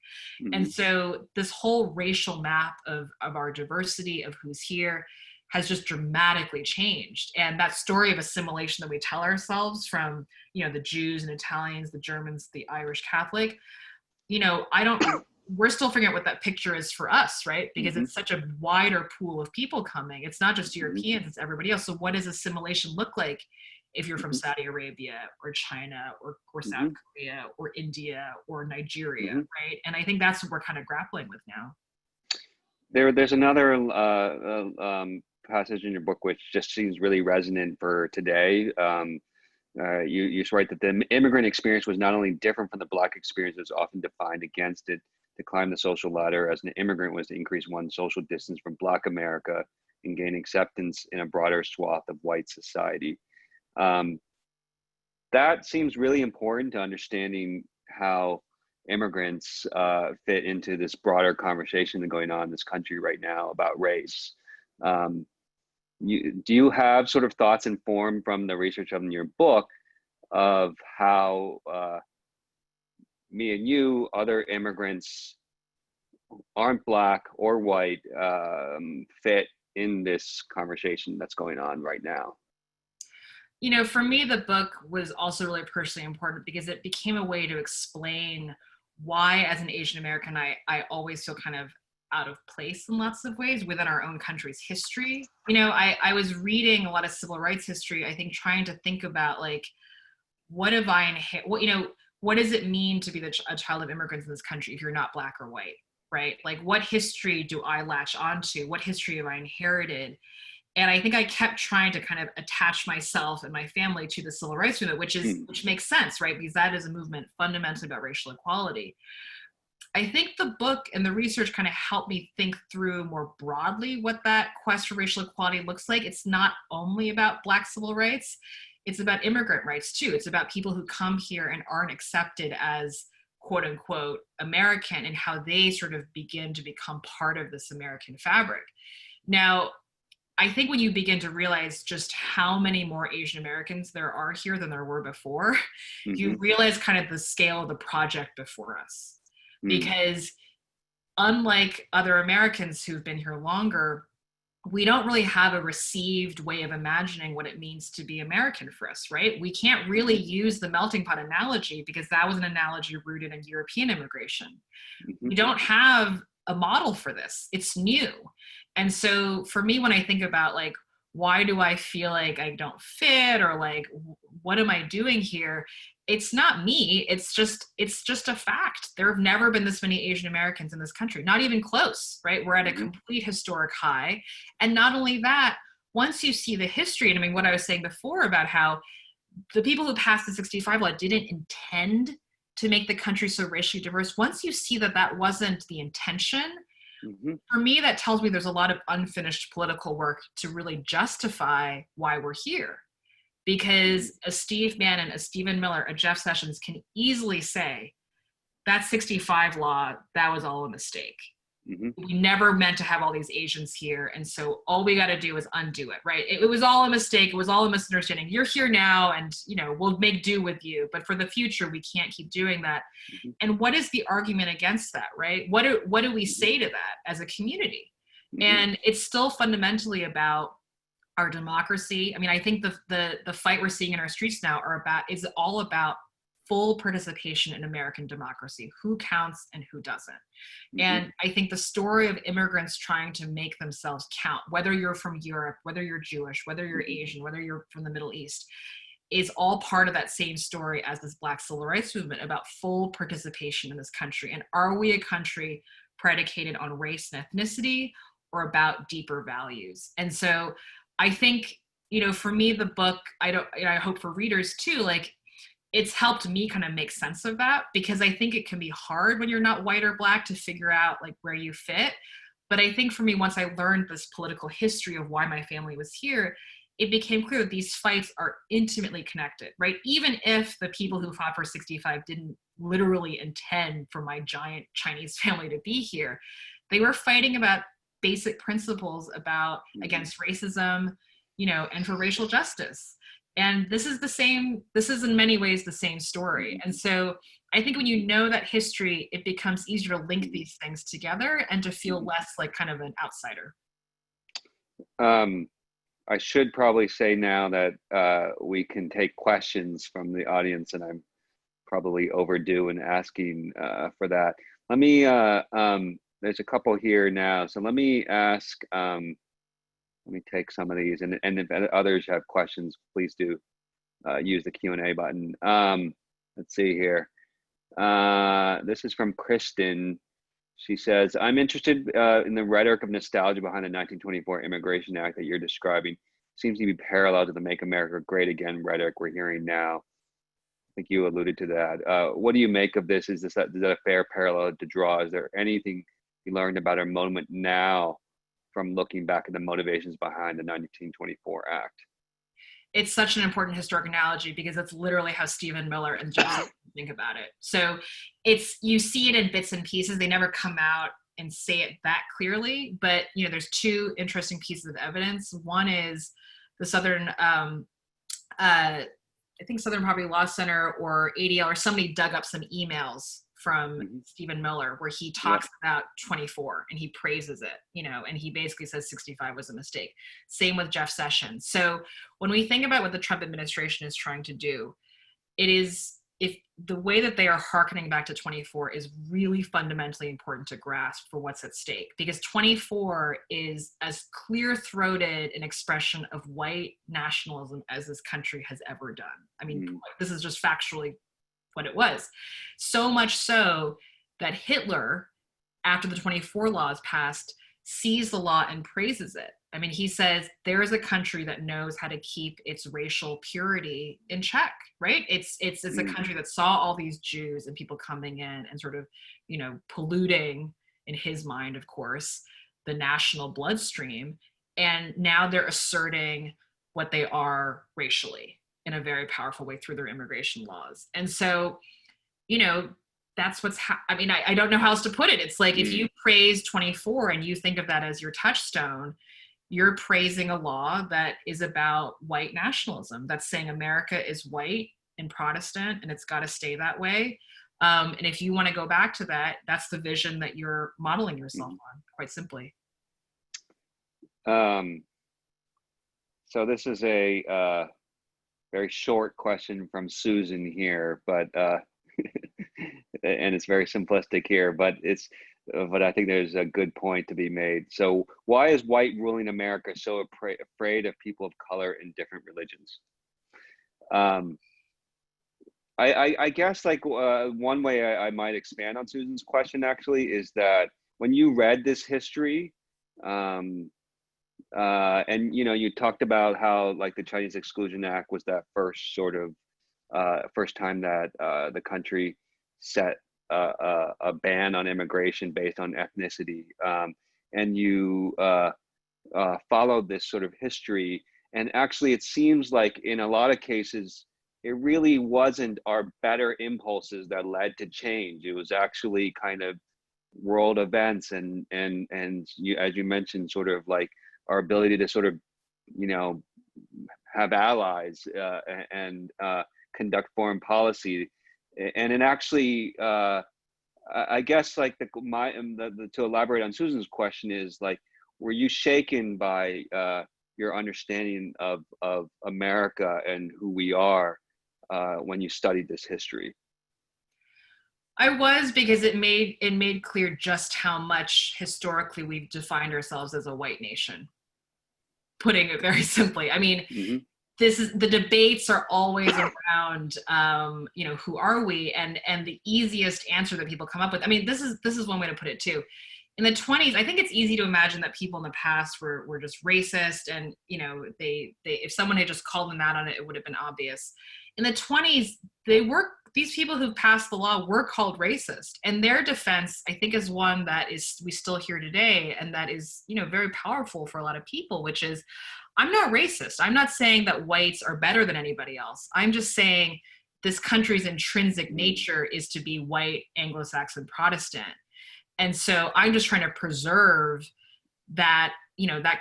C: And so this whole racial map of our diversity, of who's here, has just dramatically changed. And that story of assimilation that we tell ourselves from, the Jews and Italians, the Germans, the Irish Catholic, we're still figuring out what that picture is for us, right? Because it's such a wider pool of people coming. It's not just Europeans, it's everybody else. So what does assimilation look like if you're from Saudi Arabia or China or South Korea or India or Nigeria, right? And I think that's what we're kind of grappling with now.
B: There's another passage in your book which just seems really resonant for today. You write that the immigrant experience was not only different from the Black experience, it was often defined against it. To climb the social ladder as an immigrant was to increase one's social distance from Black America and gain acceptance in a broader swath of white society. That seems really important to understanding how immigrants fit into this broader conversation that's going on in this country right now about race. Do you have sort of thoughts informed from the research of your book of how me and you, other immigrants aren't Black or white, fit in this conversation that's going on right now?
C: For me, the book was also really personally important because it became a way to explain why, as an Asian American, I always feel kind of out of place in lots of ways within our own country's history. I was reading a lot of civil rights history, I think, trying to think about, like, what have I inherited? What does it mean to be a child of immigrants in this country if you're not Black or white, right? Like, what history do I latch onto? What history have I inherited? And I think I kept trying to kind of attach myself and my family to the civil rights movement, which makes sense, right? Because that is a movement fundamentally about racial equality. I think the book and the research kind of helped me think through more broadly what that quest for racial equality looks like. It's not only about Black civil rights, it's about immigrant rights too. It's about people who come here and aren't accepted as quote unquote American, and how they sort of begin to become part of this American fabric. Now, I think when you begin to realize just how many more Asian Americans there are here than there were before, you realize kind of the scale of the project before us. Because unlike other Americans who've been here longer, we don't really have a received way of imagining what it means to be American for us, right? We can't really use the melting pot analogy because that was an analogy rooted in European immigration. We don't have a model for this. It's new. And so for me, when I think about like, why do I feel like I don't fit, or like, what am I doing here? It's not me. It's just a fact. There have never been this many Asian Americans in this country, not even close, right? We're at a complete historic high. And not only that, once you see the history, and I mean, what I was saying before about how the people who passed the 65 law didn't intend to make the country so racially diverse, once you see that that wasn't the intention, for me, that tells me there's a lot of unfinished political work to really justify why we're here. Because a Steve Bannon, a Stephen Miller, a Jeff Sessions can easily say, that 65 law, that was all a mistake. We never meant to have all these Asians here. And so all we got to do is undo it, right? It was all a mistake. It was all a misunderstanding. You're here now and, you know, we'll make do with you. But for the future, we can't keep doing that. And what is the argument against that, right? What do we say to that as a community? And it's still fundamentally about our democracy. I mean, I think the fight we're seeing in our streets now is all about full participation in American democracy, who counts and who doesn't. And I think the story of immigrants trying to make themselves count, whether you're from Europe, whether you're Jewish, whether you're Asian, whether you're from the Middle East, is all part of that same story as this Black civil rights movement about full participation in this country. And are we a country predicated on race and ethnicity, or about deeper values? And so I think, you know, for me, the book, I hope for readers too, like, it's helped me kind of make sense of that, because I think it can be hard when you're not white or Black to figure out like where you fit. But I think for me, once I learned this political history of why my family was here, it became clear that these fights are intimately connected, right? Even if the people who fought for 65 didn't literally intend for my giant Chinese family to be here, they were fighting about basic principles about against racism, you know, and for racial justice. And this is in many ways the same story. And so I think when you know that history, it becomes easier to link these things together and to feel less like kind of an outsider.
B: I should probably say now that we can take questions from the audience, and I'm probably overdue in asking for that. Let me, there's a couple here now. So let me ask, let me take some of these, and if others have questions, please do use the Q&A button. Let's see here. This is from Kristen. She says, I'm interested in the rhetoric of nostalgia behind the 1924 Immigration Act that you're describing. Seems to be parallel to the Make America Great Again rhetoric we're hearing now. I think you alluded to that. What do you make of this? Is that a fair parallel to draw? Is there anything you learned about our moment now from looking back at the motivations behind the 1924 Act?
C: It's such an important historic analogy because that's literally how Stephen Miller and Jeff think about it. So you see it in bits and pieces. They never come out and say it that clearly, but you know, there's two interesting pieces of evidence. One is the Southern, I think Southern Poverty Law Center or ADL or somebody dug up some emails from Stephen Miller where he talks about 24 and he praises it, you know, and he basically says 65 was a mistake. Same with Jeff Sessions. So when we think about what the Trump administration is trying to do, it is, if the way that they are hearkening back to 24 is really fundamentally important to grasp for what's at stake, because 24 is as clear-throated an expression of white nationalism as this country has ever done. I mean, this is just factually what it was. So much so that Hitler, after the 24 laws passed, sees the law and praises it. I mean, he says there is a country that knows how to keep its racial purity in check, right? It's a country that saw all these Jews and people coming in and sort of, you know, polluting, in his mind, of course, the national bloodstream. And now they're asserting what they are racially in a very powerful way through their immigration laws. And so, you know, that's what's, I mean, I don't know how else to put it. It's like if you praise 24 and you think of that as your touchstone, you're praising a law that is about white nationalism. That's saying America is white and Protestant and it's got to stay that way. And if you want to go back to that, that's the vision that you're modeling yourself on, quite simply.
B: So this is a very short question from Susan here, but and it's very simplistic here, but I think there's a good point to be made. So why is white ruling America so afraid of people of color in different religions? I guess like one way I might expand on Susan's question actually is that when you read this history, and you know, you talked about how like the Chinese Exclusion Act was that first sort of first time that the country set a ban on immigration based on ethnicity, and you followed this sort of history. And actually, it seems like in a lot of cases, it really wasn't our better impulses that led to change. It was actually kind of world events and you, as you mentioned, sort of like our ability to sort of, you know, have allies and conduct foreign policy. And it actually, I guess like to elaborate on Susan's question is like, were you shaken by your understanding of America and who we are when you studied this history?
C: I was, because it made clear just how much historically we've defined ourselves as a white nation. Putting it very simply, I mean, this is, the debates are always around, you know, who are we? And the easiest answer that people come up with, I mean, this is one way to put it too. In the 20s, I think it's easy to imagine that people in the past were just racist, and you know, they if someone had just called them out on it, it would have been obvious. In the 20s, these people who passed the law were called racist, and their defense, I think, is one that we still hear today, and that is, you know, very powerful for a lot of people, which is, I'm not racist. I'm not saying that whites are better than anybody else. I'm just saying this country's intrinsic nature is to be white, Anglo-Saxon, Protestant. And so I'm just trying to preserve that, you know, that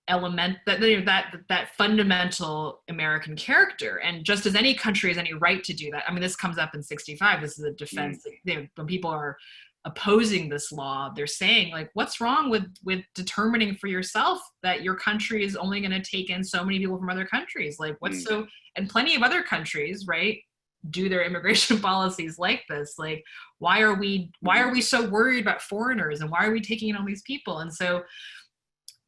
C: element, that fundamental American character. And just as any country has any right to do that, I mean, this comes up in 65. This is a defense. When people are opposing this law, they're saying like, what's wrong with determining for yourself that your country is only going to take in so many people from other countries? Like, what's so, and plenty of other countries, right, do their immigration policies like this. Like, why are we so worried about foreigners, and why are we taking in all these people? And so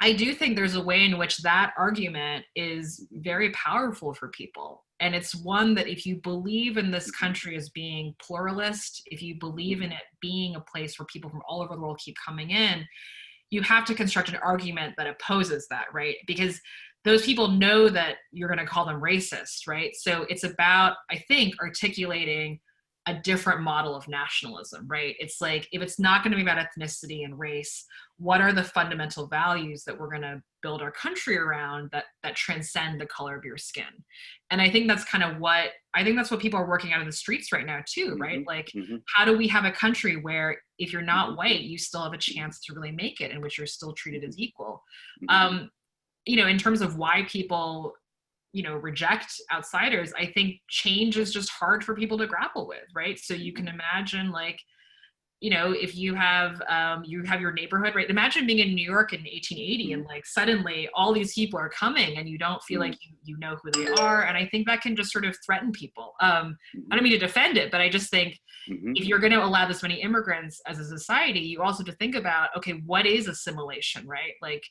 C: I do think there's a way in which that argument is very powerful for people. And it's one that if you believe in this country as being pluralist, if you believe in it being a place where people from all over the world keep coming in, you have to construct an argument that opposes that, right? Because those people know that you're going to call them racist, right? So it's about, I think, articulating a different model of nationalism, right? It's like, if it's not going to be about ethnicity and race, what are the fundamental values that we're going to build our country around that transcend the color of your skin? And I think that's kind of what people are working out in the streets right now too, right? Like, how do we have a country where if you're not white, you still have a chance to really make it, in which you're still treated as equal? You know, in terms of why people, you know, reject outsiders, I think change is just hard for people to grapple with, right? So you can imagine, like, you know, if you have your neighborhood, right? Imagine being in New York in 1880 and like suddenly all these people are coming and you don't feel like you know who they are. And I think that can just sort of threaten people. I don't mean to defend it, but I just think if you're going to allow this many immigrants as a society, you also have to think about, okay, what is assimilation, right? Like,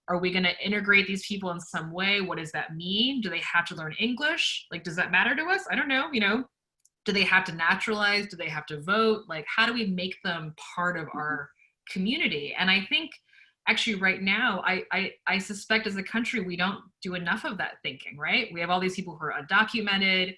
C: are we going to integrate these people in some way? What does that mean? Do they have to learn English? Like, does that matter to us? I don't know. You know, do they have to naturalize? Do they have to vote? Like, how do we make them part of our community? And I think actually right now, I suspect as a country, we don't do enough of that thinking, right? We have all these people who are undocumented.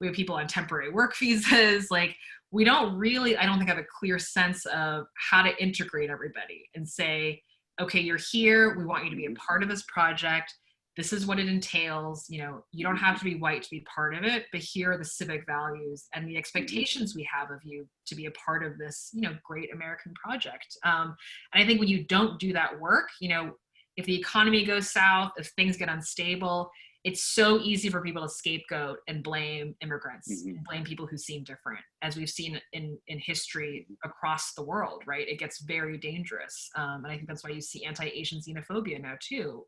C: We have people on temporary work visas. Like, we don't really, I don't think, have a clear sense of how to integrate everybody and say, okay, you're here. We want you to be a part of this project. This is what it entails. You know, you don't have to be white to be part of it, but here are the civic values and the expectations we have of you to be a part of this, you know, great American project. And I think when you don't do that work, you know, if the economy goes south, if things get unstable, it's so easy for people to scapegoat and blame immigrants, and blame people who seem different, as we've seen in history across the world, right? It gets very dangerous. And I think that's why you see anti-Asian xenophobia now too.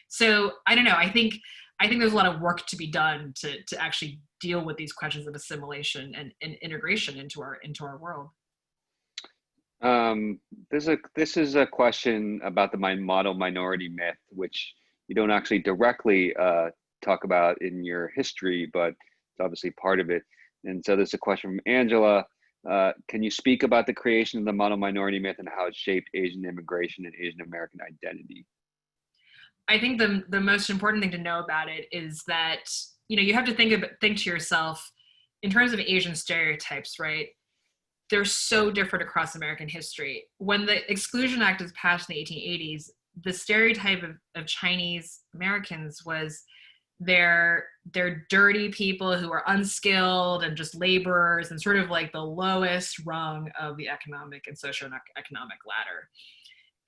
C: So I don't know, I think there's a lot of work to be done to actually deal with these questions of assimilation and integration into our world.
B: This is a question about the model minority myth, which you don't actually directly talk about in your history, but it's obviously part of it. And so there's a question from Angela. Can you speak about the creation of the model minority myth and how it shaped Asian immigration and Asian American identity?
C: I think the most important thing to know about it is that, you know, you have to think to yourself in terms of Asian stereotypes, right? They're so different across American history. When the Exclusion Act was passed in the 1880s, the stereotype of Chinese Americans was they're dirty people who are unskilled and just laborers and sort of like the lowest rung of the economic and socioeconomic ladder.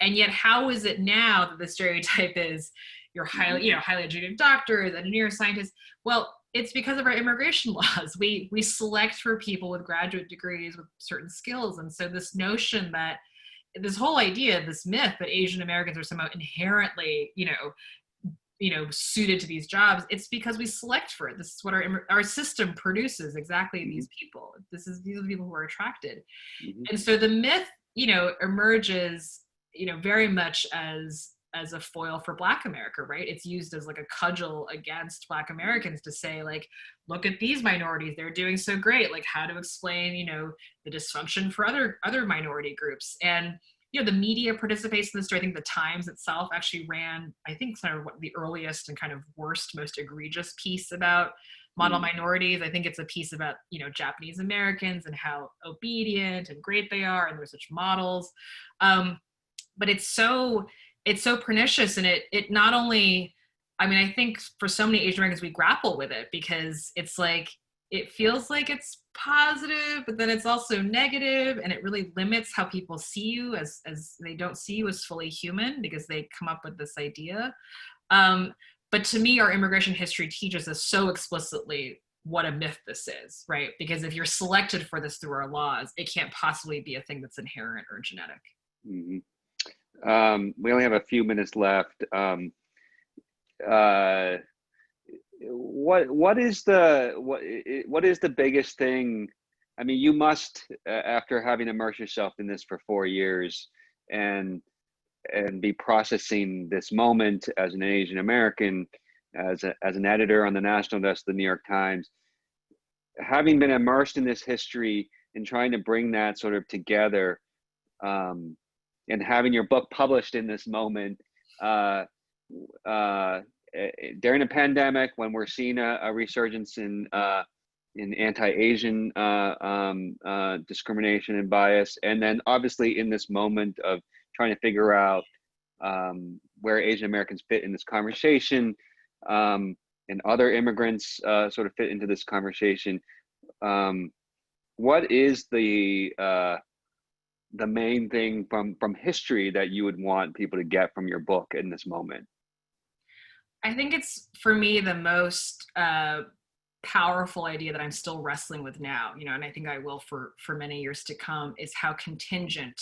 C: And yet, how is it now that the stereotype is you're highly educated doctors, engineers, scientists? Well, it's because of our immigration laws. We select for people with graduate degrees with certain skills. And so this notion that this whole idea, this myth that Asian Americans are somehow inherently, suited to these jobs, it's because we select for it. This is what our system produces, exactly these people. These are the people who are attracted. And so the myth, emerges, very much as a foil for Black America, right? It's used as like a cudgel against Black Americans to say, like, look at these minorities, they're doing so great. Like, how to explain, the dysfunction for other minority groups. And, the media participates in this story. I think the Times itself actually ran, I think, kind of the earliest and kind of worst, most egregious piece about model minorities. I think it's a piece about, Japanese Americans and how obedient and great they are, and they're such models. But it's so pernicious, and it not only, I think for so many Asian Americans, we grapple with it because it's like, it feels like it's positive, but then it's also negative, and it really limits how people see you as they don't see you as fully human because they come up with this idea. But to me, our immigration history teaches us so explicitly what a myth this is, right? Because if you're selected for this through our laws, it can't possibly be a thing that's inherent or genetic.
B: We only have a few minutes left. What is the biggest thing? I mean, you must, after having immersed yourself in this for 4 years and be processing this moment as an Asian American, as an editor on the national desk of the New York Times, having been immersed in this history and trying to bring that sort of together, and having your book published in this moment, during a pandemic, when we're seeing a resurgence in anti-Asian discrimination and bias, and then obviously in this moment of trying to figure out where Asian Americans fit in this conversation, and other immigrants sort of fit into this conversation. What is the main thing from history that you would want people to get from your book in this moment?
C: I think it's, for me, the most powerful idea that I'm still wrestling with now, and I think I will for many years to come, is how contingent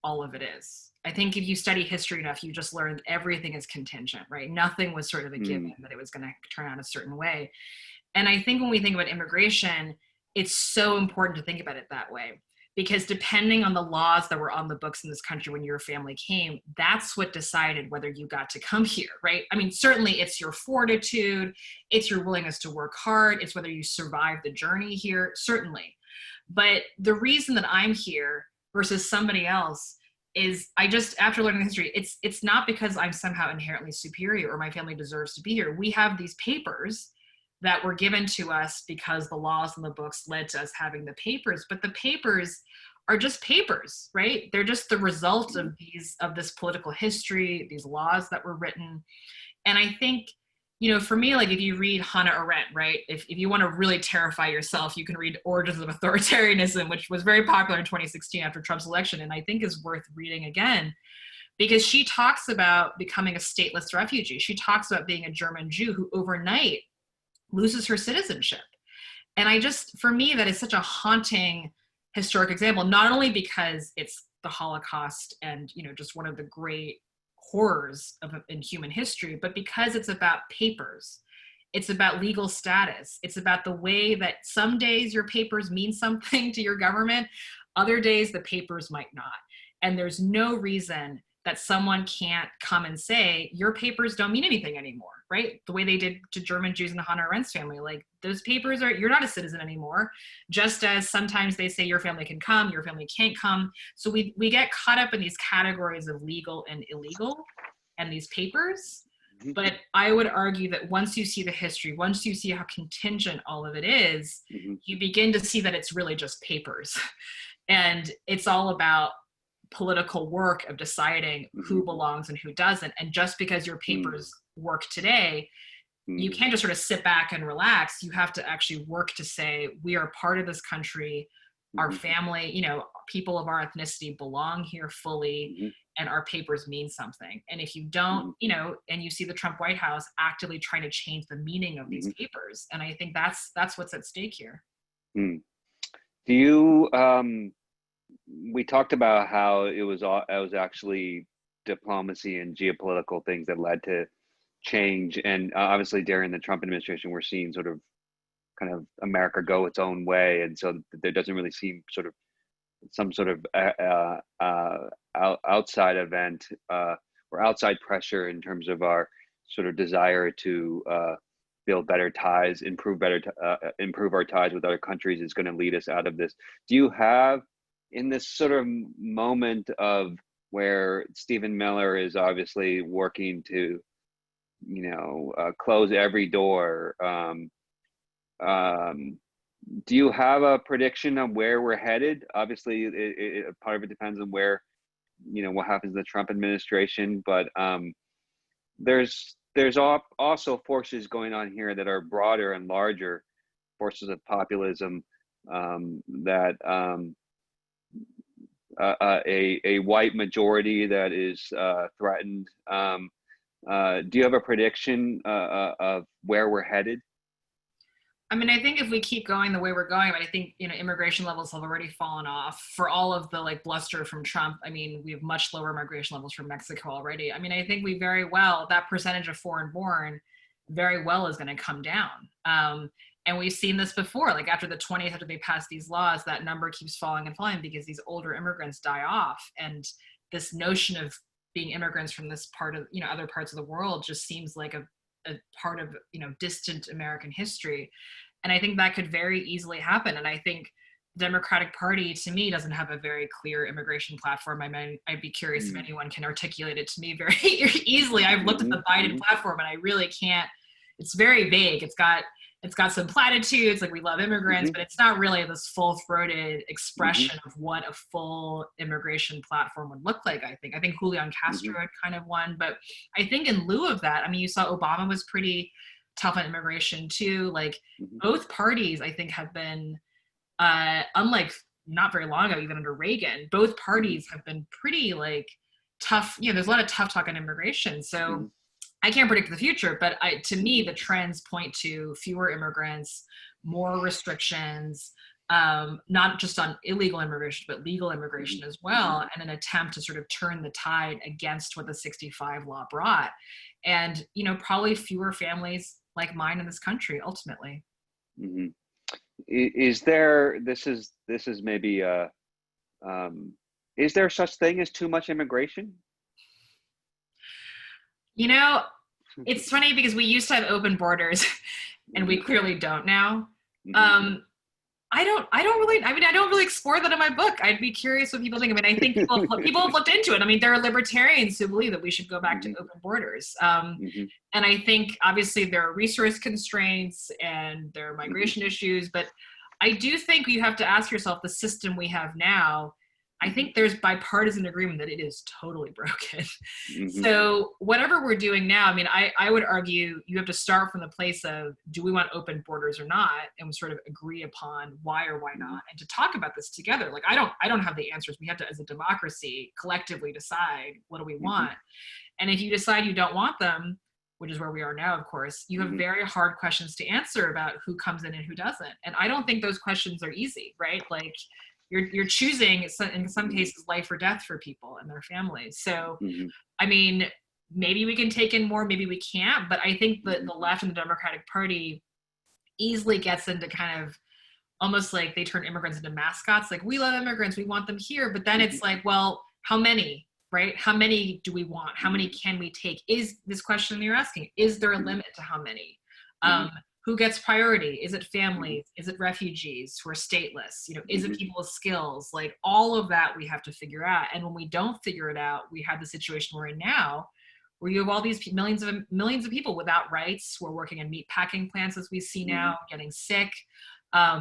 C: all of it is. I think if you study history enough, you just learn everything is contingent, right? Nothing was sort of a given that it was going to turn out a certain way. And I think when we think about immigration, it's so important to think about it that way. Because depending on the laws that were on the books in this country when your family came, that's what decided whether you got to come here, right? I mean, certainly it's your fortitude, it's your willingness to work hard, it's whether you survive the journey here, certainly. But the reason that I'm here versus somebody else is I just, after learning the history, it's not because I'm somehow inherently superior or my family deserves to be here. We have these papers that were given to us because the laws and the books led to us having the papers, but the papers are just papers, right? They're just the result of this political history, these laws that were written. And I think, for me, like if you read Hannah Arendt, right? If you want to really terrify yourself, you can read Origins of Authoritarianism, which was very popular in 2016 after Trump's election, and I think is worth reading again, because she talks about becoming a stateless refugee. She talks about being a German Jew who overnight loses her citizenship. And for me, that is such a haunting historic example, not only because it's the Holocaust and, just one of the great horrors in human history, but because it's about papers. It's about legal status. It's about the way that some days your papers mean something to your government, other days the papers might not. And there's no reason that someone can't come and say, your papers don't mean anything anymore, right? The way they did to German Jews in the Hannah Arendt's family, like those papers you're not a citizen anymore. Just as sometimes they say your family can come, your family can't come. So we get caught up in these categories of legal and illegal and these papers. But I would argue that once you see the history, once you see how contingent all of it is, you begin to see that it's really just papers. And it's all about political work of deciding who belongs and who doesn't. And just because your papers work today, you can't just sort of sit back and relax. You have to actually work to say, we are part of this country, our family, people of our ethnicity belong here fully, and our papers mean something. And if you don't, and you see the Trump White House actively trying to change the meaning of these papers. And I think that's what's at stake here.
B: Do you, we talked about how it was actually diplomacy and geopolitical things that led to change. And obviously during the Trump administration, we're seeing sort of kind of America go its own way. And so there doesn't really seem sort of some sort of outside event or outside pressure in terms of our sort of desire to build better ties, improve our ties with other countries is going to lead us out of this. Do you have, in this sort of moment of where Stephen Miller is obviously working to, close every door, do you have a prediction of where we're headed? Obviously, part of it depends on where, what happens in the Trump administration, but there's also forces going on here that are broader and larger forces of populism that a white majority that is threatened. Do you have a prediction of where we're headed?
C: I mean, I think if we keep going the way we're going, but I think, immigration levels have already fallen off for all of the bluster from Trump. I mean, we have much lower migration levels from Mexico already. I mean, I think that percentage of foreign born very well is going to come down. And we've seen this before, like after the 20s, after they passed these laws, that number keeps falling and falling because these older immigrants die off. And this notion of being immigrants from this part of, other parts of the world just seems like a part of, distant American history. And I think that could very easily happen. And I think the Democratic Party, to me, doesn't have a very clear immigration platform. I mean, I'd be curious if anyone can articulate it to me very easily. I've looked at the Biden platform and I really can't, it's very vague. It's got some platitudes, like we love immigrants, but it's not really this full-throated expression of what a full immigration platform would look like, I think Julian Castro had kind of one. But I think in lieu of that, I mean, you saw Obama was pretty tough on immigration too. Like both parties, I think, have been, unlike not very long ago, even under Reagan, both parties have been pretty tough. There's a lot of tough talk on immigration. So I can't predict the future, but to me, the trends point to fewer immigrants, more restrictions, not just on illegal immigration, but legal immigration as well, and an attempt to sort of turn the tide against what the 65 law brought. And, probably fewer families like mine in this country, ultimately.
B: Is there, this is maybe, is there such thing as too much immigration?
C: It's funny because we used to have open borders and we clearly don't now. I don't really explore that in my book. I'd be curious what people think. I mean, I think people have looked into it. I mean, there are libertarians who believe that we should go back to open borders. And I think obviously there are resource constraints and there are migration issues, but I do think you have to ask yourself, the system we have now, I think there's bipartisan agreement that it is totally broken. So whatever we're doing now, I mean, I would argue you have to start from the place of, do we want open borders or not? And we sort of agree upon why or why not, and to talk about this together. Like, I don't have the answers. We have to, as a democracy, collectively decide, what do we want? And if you decide you don't want them, which is where we are now, of course, you have very hard questions to answer about who comes in and who doesn't. And I don't think those questions are easy, right? Like, you're choosing, in some cases, life or death for people and their families. So, I mean, maybe we can take in more, maybe we can't, but I think that the left and the Democratic Party easily gets into kind of almost like they turn immigrants into mascots. Like, we love immigrants, we want them here, but then it's like, well, how many, right? How many do we want? How many can we take? Is this question you're asking, is there a limit to how many? Who gets priority? Is it families? Is it refugees who are stateless? You know, is it people with skills? Like, all of that we have to figure out. And when we don't figure it out, we have the situation we're in now, where you have all these millions of people without rights, who are working in meat packing plants, as we see now, getting sick,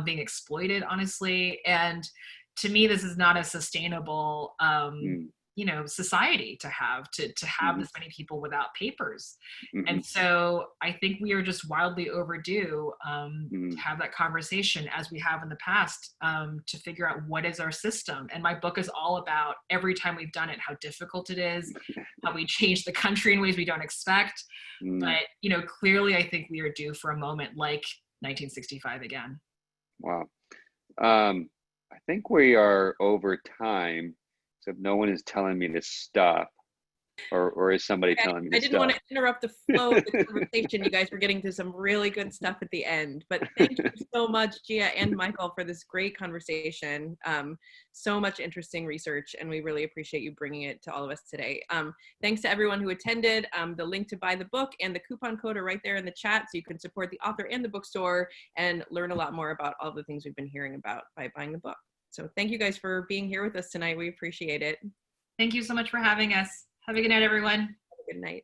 C: being exploited, honestly. And to me, this is not a sustainable, you know, society to have this many people without papers. And so I think we are just wildly overdue to have that conversation, as we have in the past, to figure out what is our system. And my book is all about, every time we've done it, how difficult it is, how we change the country in ways we don't expect. But, you know, clearly I think we are due for a moment like 1965 again.
B: Wow. I think we are over time. So if no one is telling me to stop, or is somebody telling me to stop?
A: I didn't want to interrupt the flow of the conversation. You guys were getting to some really good stuff at the end, but thank you so much, Jia and Michael, for this great conversation. So much interesting research, and we really appreciate you bringing it to all of us today. Thanks to everyone who attended. The link to buy the book and the coupon code are right there in the chat, so you can support the author and the bookstore and learn a lot more about all the things we've been hearing about by buying the book. So thank you guys for being here with us tonight. We appreciate it.
C: Thank you so much for having us. Have a good night, everyone.
A: Have a good night.